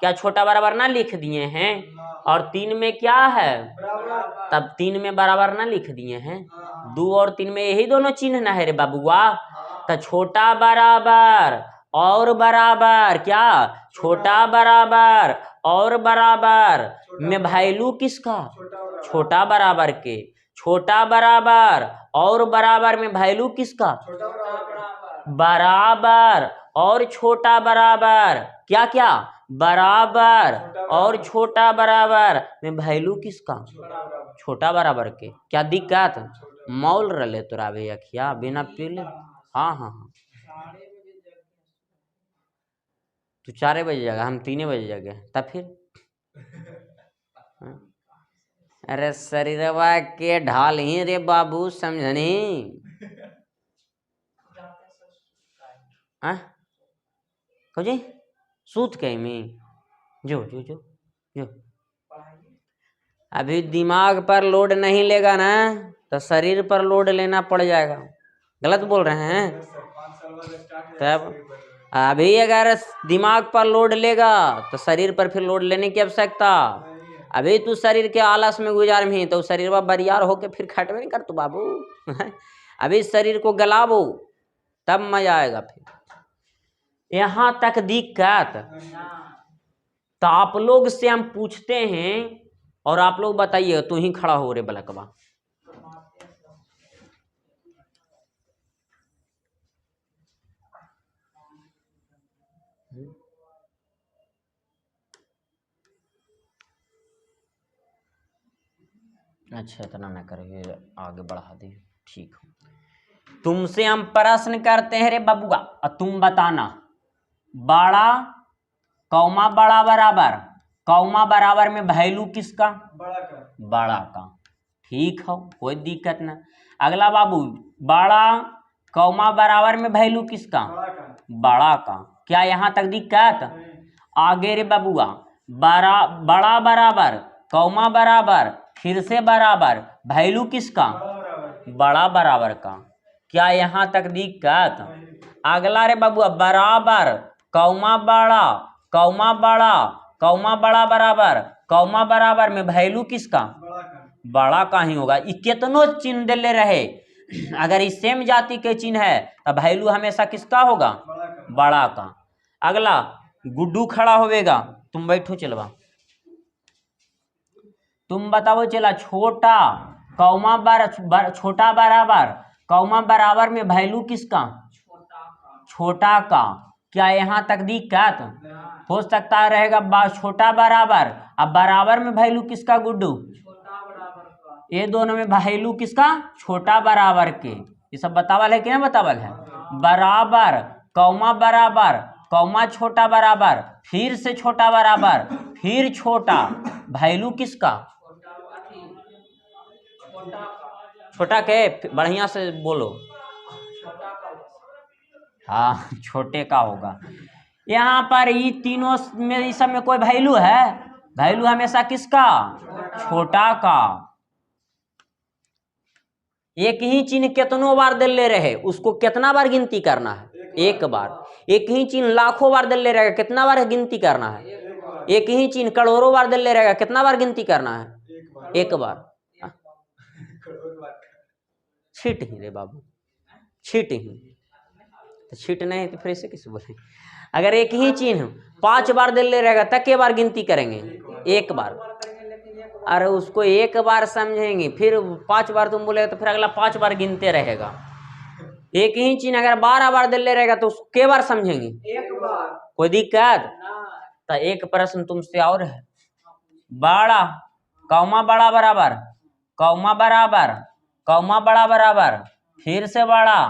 क्या छोटा बराबर ना लिख दिए हैं, और 3 में क्या है, तब 3 में बराबर ना लिख दिए हैं। 2 और 3 में यही दोनों चिन्ह ना है रे बाबूआ, तो छोटा बराबर और बराबर, क्या छोटा बराबर और बराबर में वैल्यू किसका, छोटा बराबर के, छोटा बराबर और बराबर में वैल्यू किसका, बराबर और छोटा बराबर, क्या क्या बराबर और छोटा बराबर में वैल्यू किसका, छोटा बराबर के। क्या दिक्कत, मौल रले तोरा भी अखिया बिना पीले। हाँ हाँ हाँ, तू 4 बजे जाएगा, हम 3 बजे जाएंगे, तब फिर अरे शरीरवा के ढाल ही रे बाबू, समझनी। जी सूत के में जो जो जो जो अभी दिमाग पर लोड नहीं लेगा ना, तो शरीर पर लोड लेना पड़ जाएगा। गलत बोल रहे हैं। तब अभी अगर दिमाग पर लोड लेगा तो शरीर पर फिर लोड लेने की आवश्यकता। अभी तू शरीर के आलस में गुजार में, तो शरीर व बरियार होके फिर खटवे नहीं कर तू बाबू। अभी शरीर को गलाबो तब मजा आएगा। फिर यहाँ तक दिक्कत। तो आप लोग से हम पूछते हैं और आप लोग बताइए, तू ही खड़ा हो रे बलकवा। अच्छा इतना ना करिए, आगे बढ़ा दे। ठीक हो, तुमसे हम प्रश्न करते हैं रे बबुआ, और तुम बताना। बड़ा कौमा बड़ा बराबर, कौमा बराबर में वैल्यू किसका, बड़ा का। ठीक हो, कोई दिक्कत ना। अगला बाबू, बड़ा कौमा बराबर में वैल्यू किसका, बड़ा का। क्या यहाँ तक दिक्कत। आगे रे बबुआ, बड़ा बराबर कौमा बराबर फिर से बराबर, वैल्यू किसका, बड़ा बराबर का। क्या यहाँ तक दिक्कत। अगला रे बबुआ, बराबर कौमा बड़ा कौमा बड़ा कौमा बड़ा बराबर कौमा बराबर में वैल्यू किसका, बड़ा का ही होगा। ये कितनो चिन्ह दिले रहे, अगर इस सेम जाति के चिन्ह है तो वैल्यू हमेशा किसका होगा, बड़ा का। अगला गुड्डू खड़ा होवेगा, तुम बैठो चलवा, तुम बताओ चला छोटा कौमा छोटा बराबर कौमा बराबर में वैल्यू किसका, छोटा का। क्या यहाँ तक दिक्कत हो सकता रहेगा, छोटा बराबर अब बराबर में वैल्यू किसका गुड्डू, ये दोनों में वैल्यू किसका, छोटा बराबर के। ये सब बतावल है कि ना बतावल है, बराबर कौमा बराबर कौमा छोटा बराबर फिर से छोटा बराबर फिर छोटा, वैल्यू किसका, छोटा के, बढ़िया से बोलो, हाँ छोटे का होगा। यहाँ पर ये तीनों में इस सब में कोई वैल्यू है, वैल्यू हमेशा किसका, छोटा का। एक ही चिन्ह कितनों बार दिले रहे, उसको कितना बार गिनती करना है, एक बार। एक ही चिन्ह लाखों बार दिले रहेगा, कितना बार गिनती करना है, एक ही चिन्ह करोड़ों बार दिले रहेगा, कितना बार गिनती करना है, एक बार। छीट ही रे बाबू, छीट ही, तो छीट नहीं तो फिर से किस बोले। अगर एक ही चिन्ह 5 बार दिले रहेगा तब के बार गिनती करेंगे, एक बार। अरे उसको एक बार समझेंगे, फिर 5 बार तुम बोलेगा तो फिर अगला 5 बार गिनते रहेगा। एक ही चिन्ह अगर 12 बार दिले रहेगा तो उसको के बार समझेंगे, एक बार। कोई दिक्कत, तो एक प्रश्न तुमसे और है, बड़ा कौमा बड़ा बराबर कौमा बराबर कौमा बड़ा बराबर फिर से बड़ा,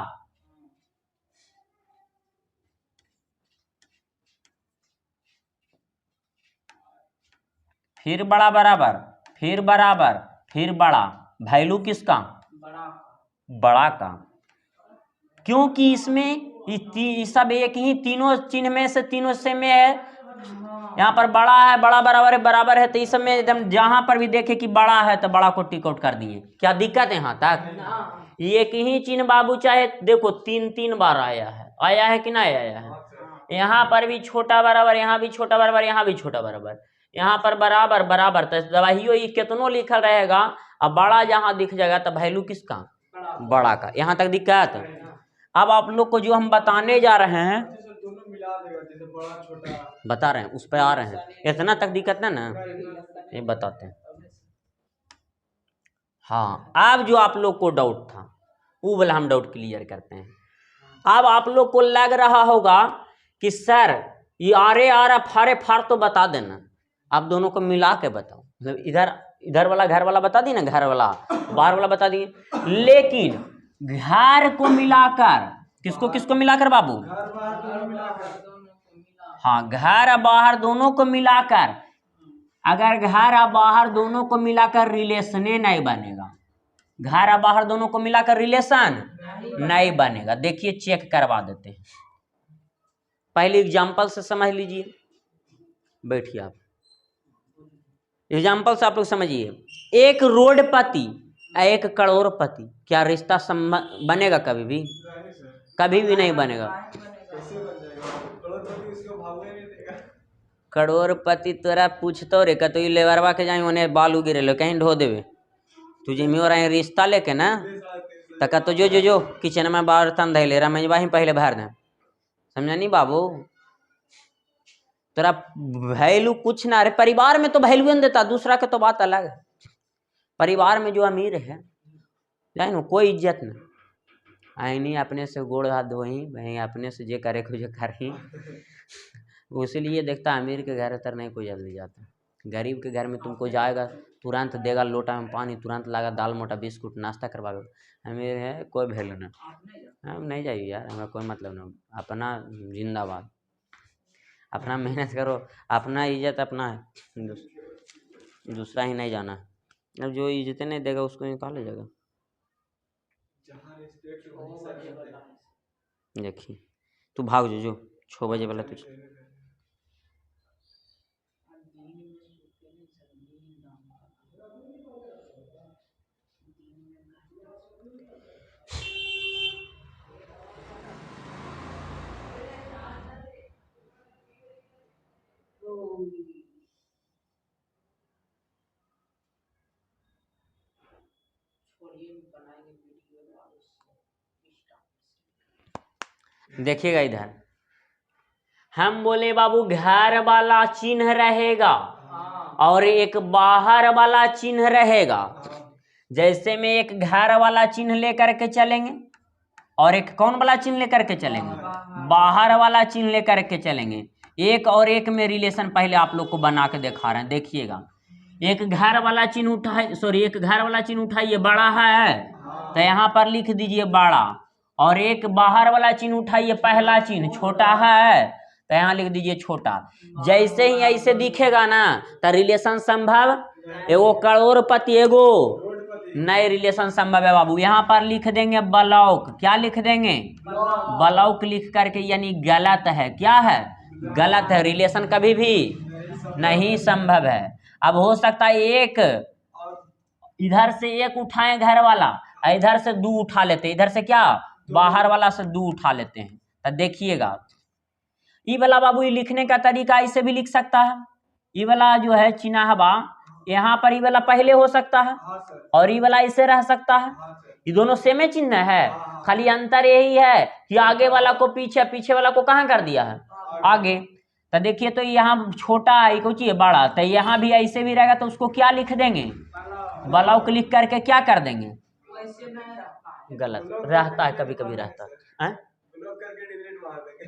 फिर बड़ा बराबर फिर बराबर फिर बड़ा, वैल्यू किसका, बड़ा का। क्योंकि इसमें सब एक ही, तीनों चिन्ह में से तीनों से में है। यहाँ पर बड़ा है, बड़ा बराबर है, बराबर है, तो इस समय एकदम जहां पर भी देखे कि बड़ा है तो बड़ा को टिक आउट कर दिए। क्या दिक्कत है यहाँ तक, एक ही चिन्ह बाबू चाहे देखो 3 बार आया है कि ना आया है। यहाँ पर भी छोटा बराबर, यहाँ भी छोटा बराबर, यहाँ भी छोटा बराबर, यहाँ पर बराबर बराबर, तो दवाइयो ये कितनों लिखल रहेगा, अब बड़ा जहाँ दिख जाएगा तो वैल्यू किसका, बड़ा का। यहाँ तक दिक्कत। अब आप लोग को जो हम बताने जा रहे हैं, बता रहे हैं, उस पर आ रहे हैं, इतना तक दिक्कत ना ये बताते हैं। हाँ, अब जो आप लोग को डाउट था वो वाला हम डाउट क्लियर करते हैं। अब आप लोग को लग रहा होगा कि सर ये आरे आर फारे फार तो बता देना, आप दोनों को मिला के बताओ, मतलब इधर वाला घर वाला बता दी ना, घर वाला बाहर वाला बता दिए, लेकिन घर को मिलाकर, किसको किसको मिलाकर बाबू, हाँ घर और बाहर दोनों को मिलाकर, अगर घर और बाहर दोनों को मिलाकर रिलेशने नहीं बनेगा, घर और बाहर दोनों को मिलाकर रिलेशन नहीं बनेगा। देखिए चेक करवा देते हैं, पहले एग्जाम्पल से समझ लीजिए, बैठिए आप, एग्जाम्पल से आप लोग समझिए। एक रोडपति एक करोड़पति, क्या रिश्ता बनेगा कभी भी, कभी भी नहीं बनेगा। करोड़पति तोरा पूछतो रे कतो लेवरवा के जाई उन्हें बालू गिरे लो कहीं ढो देवे, तुझे मोर आई रिश्ता लेके ना, तो कतो जो किचन में बर्तन धैले रमेशबा ही पहले भर दे, समझा नहीं बाबू, तेरा वैल्यू कुछ ना रे। परिवार में तो वैल्यू नहीं देता, दूसरा के तो बात अलग है। परिवार में जो अमीर है जाए ना कोई इज्जत ना, आई नहीं अपने से गोड़ हाथ धोही वहीं अपने से जे करे कुछ करही। इसलिए देखता अमीर के घर तर नहीं कोई जल्दी जाता, गरीब के घर में तुमको जाएगा तुरंत देगा लोटा में पानी, तुरंत लागा दाल मोटा बिस्कुट नाश्ता करवाएगा। अमीर है कोई वैल्यू ना, हम नहीं जाइए यार, हमें कोई मतलब ना, अपना जिंदाबाद, अपना मेहनत करो, अपना इज्जत अपना है, दूसरा ही नहीं जाना। अब जो इज्जत नहीं देगा उसको निकाल जाएगा। देखिए तू भाग जो 6 बजे वाला तुझ देखिएगा इधर, हम बोले बाबू घर वाला चिन्ह रहेगा और एक बाहर वाला चिन्ह रहेगा। जैसे में एक घर वाला चिन्ह लेकर के चलेंगे और एक कौन वाला चिन्ह लेकर के चलेंगे, बाहर वाला चिन्ह लेकर के चलेंगे। एक और एक में रिलेशन पहले आप लोग को बना के दिखा रहे हैं, देखिएगा। एक घर वाला चिन्ह उठाइए, एक घर वाला चिन्ह उठाइए, बड़ा है तो यहाँ पर लिख दीजिए बड़ा, और एक बाहर वाला चिन्ह उठाइए, पहला चिन्ह छोटा है तो यहाँ लिख दीजिए छोटा। जैसे ही ऐसे दिखेगा ना तो रिलेशन संभव, एगो करोड़पति एगो नए रिलेशन संभव है बाबू। यहाँ पर लिख देंगे ब्लॉक, क्या लिख देंगे, ब्लॉक लिख करके, यानी गलत है। क्या है, गलत है, रिलेशन कभी भी नहीं संभव है। अब हो सकता है एक इधर से एक उठाएं घर वाला, इधर से दो उठा लेते, इधर से क्या बाहर वाला से दो उठा लेते हैं। तो देखिएगा ई वाला बाबू, लिखने का तरीका ऐसे भी लिख सकता है। ई वाला जो है चिन्हवा, यहाँ पर ई वाला पहले हो सकता है और ई वाला ऐसे रह सकता है। ये दोनों सेम चिन्ह है, खाली अंतर यही है कि आगे वाला को पीछे, पीछे वाला को कहाँ कर दिया है, आगे। तो देखिए, तो यहाँ छोटा है, कुछ ये बड़ा, तो यहाँ भी ऐसे भी रहेगा तो उसको क्या लिख देंगे, ब्लॉक लिख करके क्या कर देंगे, गलत रहता है, कभी कभी रहता है,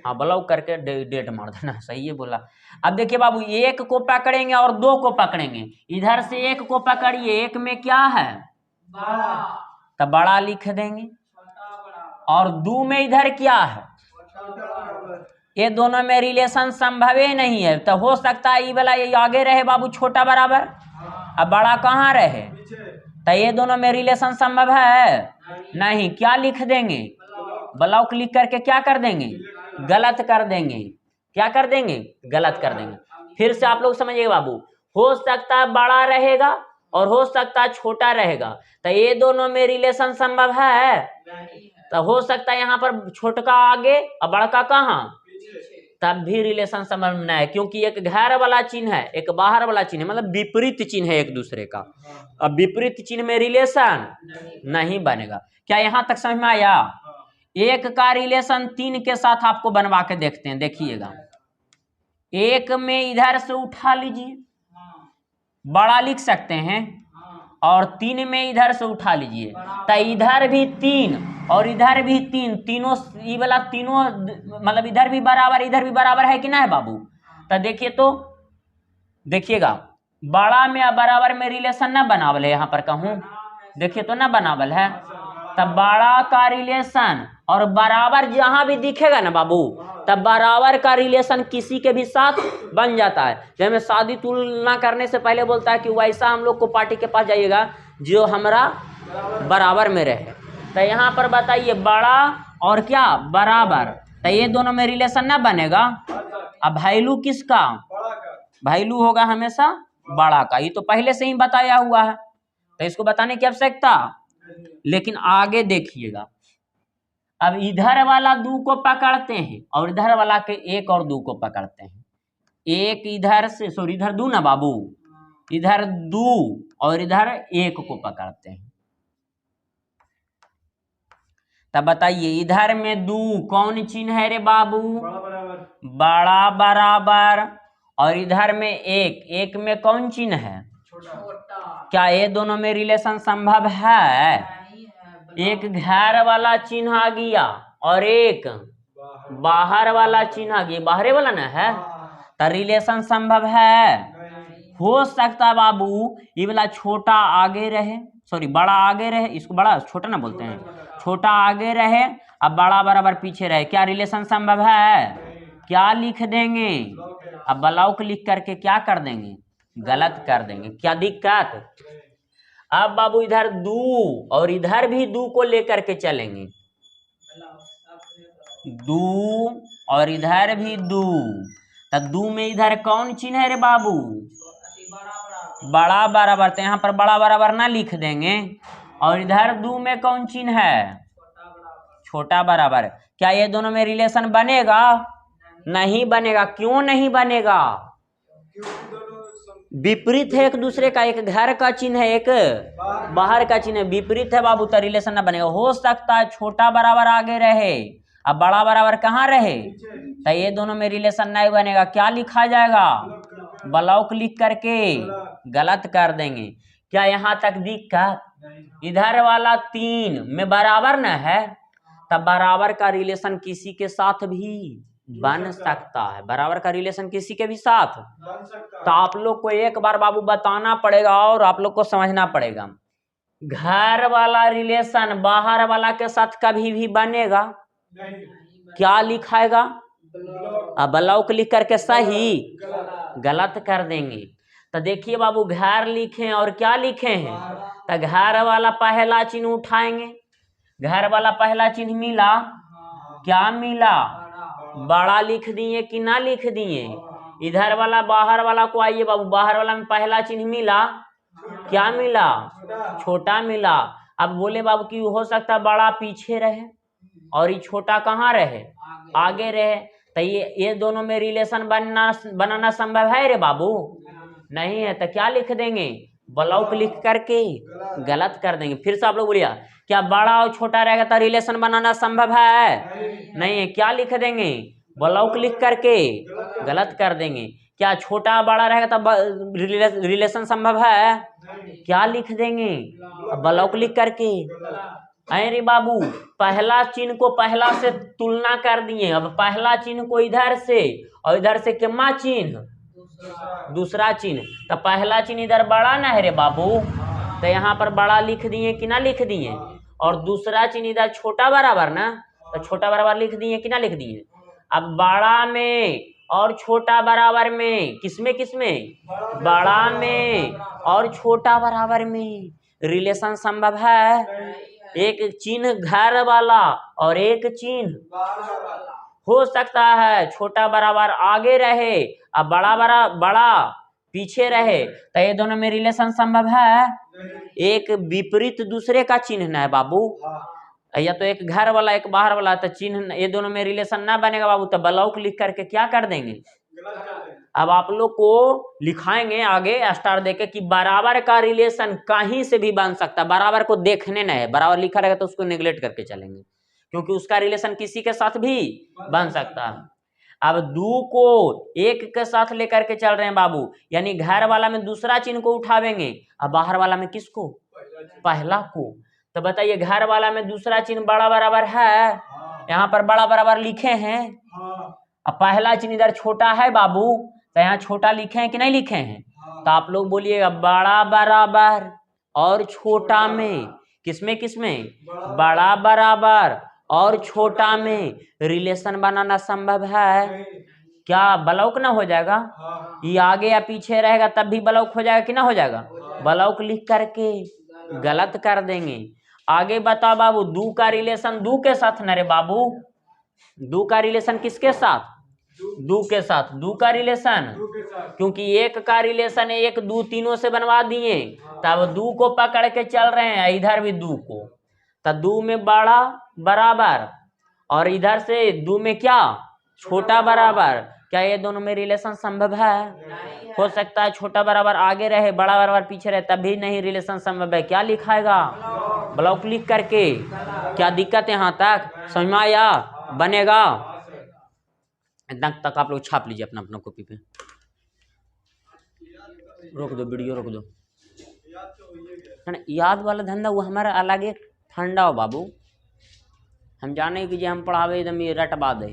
हाँ ब्लॉक करके डेट मार देना, सही है बोला। अब देखिए बाबू, एक को पकड़ेंगे और दो को पकड़ेंगे। इधर से एक को पकड़िए, एक में क्या है बड़ा, तो बड़ा लिख देंगे, और दो में इधर क्या है, ये दोनों में रिलेशन संभव ही नहीं है। तो हो सकता है ये वाला ये आगे रहे बाबू, छोटा बराबर, अब बड़ा कहाँ रहे, तो ये दोनों में रिलेशन संभव है नहीं। क्या लिख देंगे, ब्लॉक लिख करके क्या कर देंगे, गलत कर देंगे। क्या कर देंगे, गलत कर देंगे। फिर से आप लोग समझिए बाबू, हो सकता है बड़ा रहेगा और हो सकता है छोटा रहेगा, तो ये दोनों में रिलेशन संभव है। तो हो सकता है यहाँ पर छोटा आगे और बड़का कहाँ, तब भी रिलेशन संभव नहीं है, क्योंकि एक घर वाला चिन्ह है, एक बाहर वाला चिन्ह है, मतलब विपरीत चिन्ह है एक दूसरे का। अब विपरीत चिन्ह में रिलेशन नहीं बनेगा। क्या यहाँ तक समझ में आया। एक का रिलेशन तीन के साथ आपको बनवा के देखते हैं, देखिएगा। एक में इधर से उठा लीजिए, बड़ा लिख सकते हैं, और तीन में इधर से उठा लीजिए, तो इधर भी तीन और इधर भी तीन, तीनों ये वाला तीनों मतलब इधर भी बराबर इधर भी बराबर है कि ना है बाबू। तो देखिए, तो देखिएगा, बड़ा में बराबर में रिलेशन ना बनावल है, यहाँ पर कहूँ देखिए तो ना बनावल है। तब बड़ा का रिलेशन और बराबर जहां भी दिखेगा ना बाबू, तब बराबर का रिलेशन किसी के भी साथ बन जाता है। जब मैं शादी तुलना करने से पहले बोलता है कि वैसा हम लोग को पार्टी के पास जाइएगा जो हमारा बराबर में रहे। तो यहाँ पर बताइए, बड़ा और क्या बराबर, तो ये दोनों में रिलेशन ना बनेगा। अब वैल्यू किसका, वैल्यू होगा हमेशा बड़ा का, ये तो पहले से ही बताया हुआ है, तो इसको बताने की आवश्यकता। लेकिन आगे देखिएगा, अब इधर वाला दो को पकड़ते हैं और इधर वाला के एक और दो को पकड़ते हैं। एक इधर से, सॉरी इधर दो ना बाबू, इधर दो और इधर एक को पकड़ते हैं। तब बताइए, इधर में दो कौन चिन्ह है रे बाबू, बड़ा बराबर, और इधर में एक, एक में कौन चिन्ह है, छोटा। क्या ये दोनों में रिलेशन संभव है। एक घर वाला चिन्ह आ गया और एक बाहर वाला चिन्ह आ गया, बाहरे वाला ना है, तो रिलेशन संभव है। हो सकता है बाबू ये वाला छोटा आगे रहे, सॉरी बड़ा आगे रहे, इसको बड़ा छोटा ना बोलते हैं, छोटा आगे रहे अब बड़ा बराबर पीछे रहे, क्या रिलेशन संभव है। क्या लिख देंगे, अब ब्लॉक लिख करके क्या कर देंगे, गलत कर देंगे। क्या दिक्कत। अब बाबू इधर दो और इधर भी दो को लेकर के चलेंगे, दो और इधर भी दो, तो दो में इधर कौन चिन्ह है रे बाबू, बड़ा बराबर, तो यहाँ पर बड़ा बराबर ना लिख देंगे, और इधर दो में कौन चिन्ह है, छोटा बराबर। क्या ये दोनों में रिलेशन बनेगा, नहीं बनेगा। क्यों नहीं बनेगा, विपरीत है एक दूसरे का, एक घर का चिन्ह है, एक बाहर का चिन्ह है, विपरीत है बाबू, तो रिलेशन ना बनेगा। हो सकता है छोटा बराबर आगे रहे अब बड़ा बराबर कहाँ रहे, तो ये दोनों में रिलेशन नहीं बनेगा। क्या लिखा जाएगा, ब्लॉक लिख करके गलत कर देंगे। क्या यहाँ तक दिक्कत, इधर वाला 3 में बराबर न है, तब बराबर का रिलेशन किसी के साथ भी बन सकता है, बराबर का रिलेशन किसी के भी साथ बन सकता है। तो आप लोग को एक बार बाबू बताना पड़ेगा और आप लोग को समझना पड़ेगा, घर वाला रिलेशन बाहर वाला के साथ कभी भी बनेगा नहीं। क्या लिखाएगा, ब्लॉक लिख करके सही गलत कर देंगे। तो देखिए बाबू, घर लिखे और क्या लिखे हैं, तो घर वाला पहला चिन्ह उठाएंगे, घर वाला पहला चिन्ह मिला, क्या मिला, बड़ा लिख दिए कि ना लिख दिए। इधर वाला बाहर वाला को आइए बाबू, बाहर वाला में पहला चिन्ह मिला, क्या मिला, छोटा मिला। अब बोले बाबू कि हो सकता बड़ा पीछे रहे और ये छोटा कहाँ रहे, आगे रहे, तो ये दोनों में रिलेशन बनाना संभव है रे बाबू, नहीं है। तो क्या लिख देंगे, ब्लॉक लिख करके गलत कर देंगे। फिर से आप लोग बोलिए, क्या बड़ा और छोटा रहेगा तो रिलेशन बनाना संभव है, नहीं है। क्या लिख देंगे, ब्लॉक लिख करके गलत कर देंगे। क्या छोटा बड़ा रहेगा तब रिलेशन संभव है, क्या लिख देंगे, ब्लॉक लिख करके। अरे बाबू, पहला चिन्ह को पहला से तुलना कर दिए, अब पहला चिन्ह को इधर से और इधर से कितना चिन्ह, दूसरा चिन्ह, तो पहला चिन्ह इधर बड़ा ना है रे बाबू, तो यहाँ पर बड़ा लिख दिए कि ना लिख दिए, और दूसरा चिन्ह इधर छोटा बराबर ना, तो छोटा बराबर लिख दिए कि ना लिख दिए। अब बड़ा में और छोटा बराबर में, किसमें किसमें, बड़ा में और छोटा बराबर में रिलेशन संभव है। एक चिन्ह घर वाला और एक चिन्ह हो सकता है छोटा बराबर आगे रहे अब बड़ा पीछे रहे, तो ये दोनों में रिलेशन संभव है। एक विपरीत दूसरे का चिन्ह ना है बाबू, या तो एक घर वाला एक बाहर वाला, तो चिन्ह ये दोनों में रिलेशन ना बनेगा बाबू, तो ब्लॉक लिख करके क्या कर देंगे। अब आप लोग को लिखाएंगे आगे स्टार देके कि बराबर का रिलेशन कहीं से भी बन सकता है, बराबर को देखने न है, बराबर लिखा रहेगा तो उसको नेग्लेक्ट करके चलेंगे, क्योंकि उसका रिलेशन किसी के साथ भी बन सकता है। अब 2 को 1 के साथ लेकर के चल रहे हैं बाबू, यानी घर वाला में दूसरा चिन्ह को उठावेंगे, अब बाहर वाला में किसको, पहला को। तो बताइए, घर वाला में दूसरा चिन्ह बड़ा बराबर है, यहाँ पर बड़ा बराबर लिखे हैं, अब पहला चिन्ह इधर छोटा है बाबू, तो यहाँ छोटा लिखे हैं कि नहीं लिखे हैं। तो आप लोग बोलिएगा बड़ा बराबर और छोटा में, किसमें किसमें, बड़ा बराबर और छोटा में रिलेशन बनाना संभव है। क्या ब्लॉक ना हो जाएगा, ये आगे या पीछे रहेगा तब भी ब्लॉक हो जाएगा कि ना हो जाएगा, ब्लॉक लिख करके गलत कर देंगे। आगे बताओ बाबू, 2 का रिलेशन 2 के साथ न रे बाबू, 2 का रिलेशन किसके साथ, 2 के साथ, 2 का रिलेशन, क्योंकि 1 का रिलेशन 1 2 तीनों से बनवा दिए, तब 2 को पकड़ के चल रहे हैं, इधर भी 2 को, तब 2 में बड़ा बराबर और इधर से 2 में क्या, छोटा बराबर। क्या ये दोनों में रिलेशन संभव है, हो सकता है छोटा बराबर आगे रहे बड़ा बराबर पीछे रहे, तब भी नहीं रिलेशन संभव है। क्या लिखाएगा, ब्लॉक लिख करके। क्या दिक्कत है, यहाँ तक समझ में आया, बनेगा इतना तक आप लोग छाप लीजिए अपना अपना कॉपी पे। रोक दो वीडियो, रोक दो। याद वाला धंधा वो हमारा अलग एक फंडा हो बाबू, हम जाने कि जे हम पढ़ावे एकदम ये रटवा दे।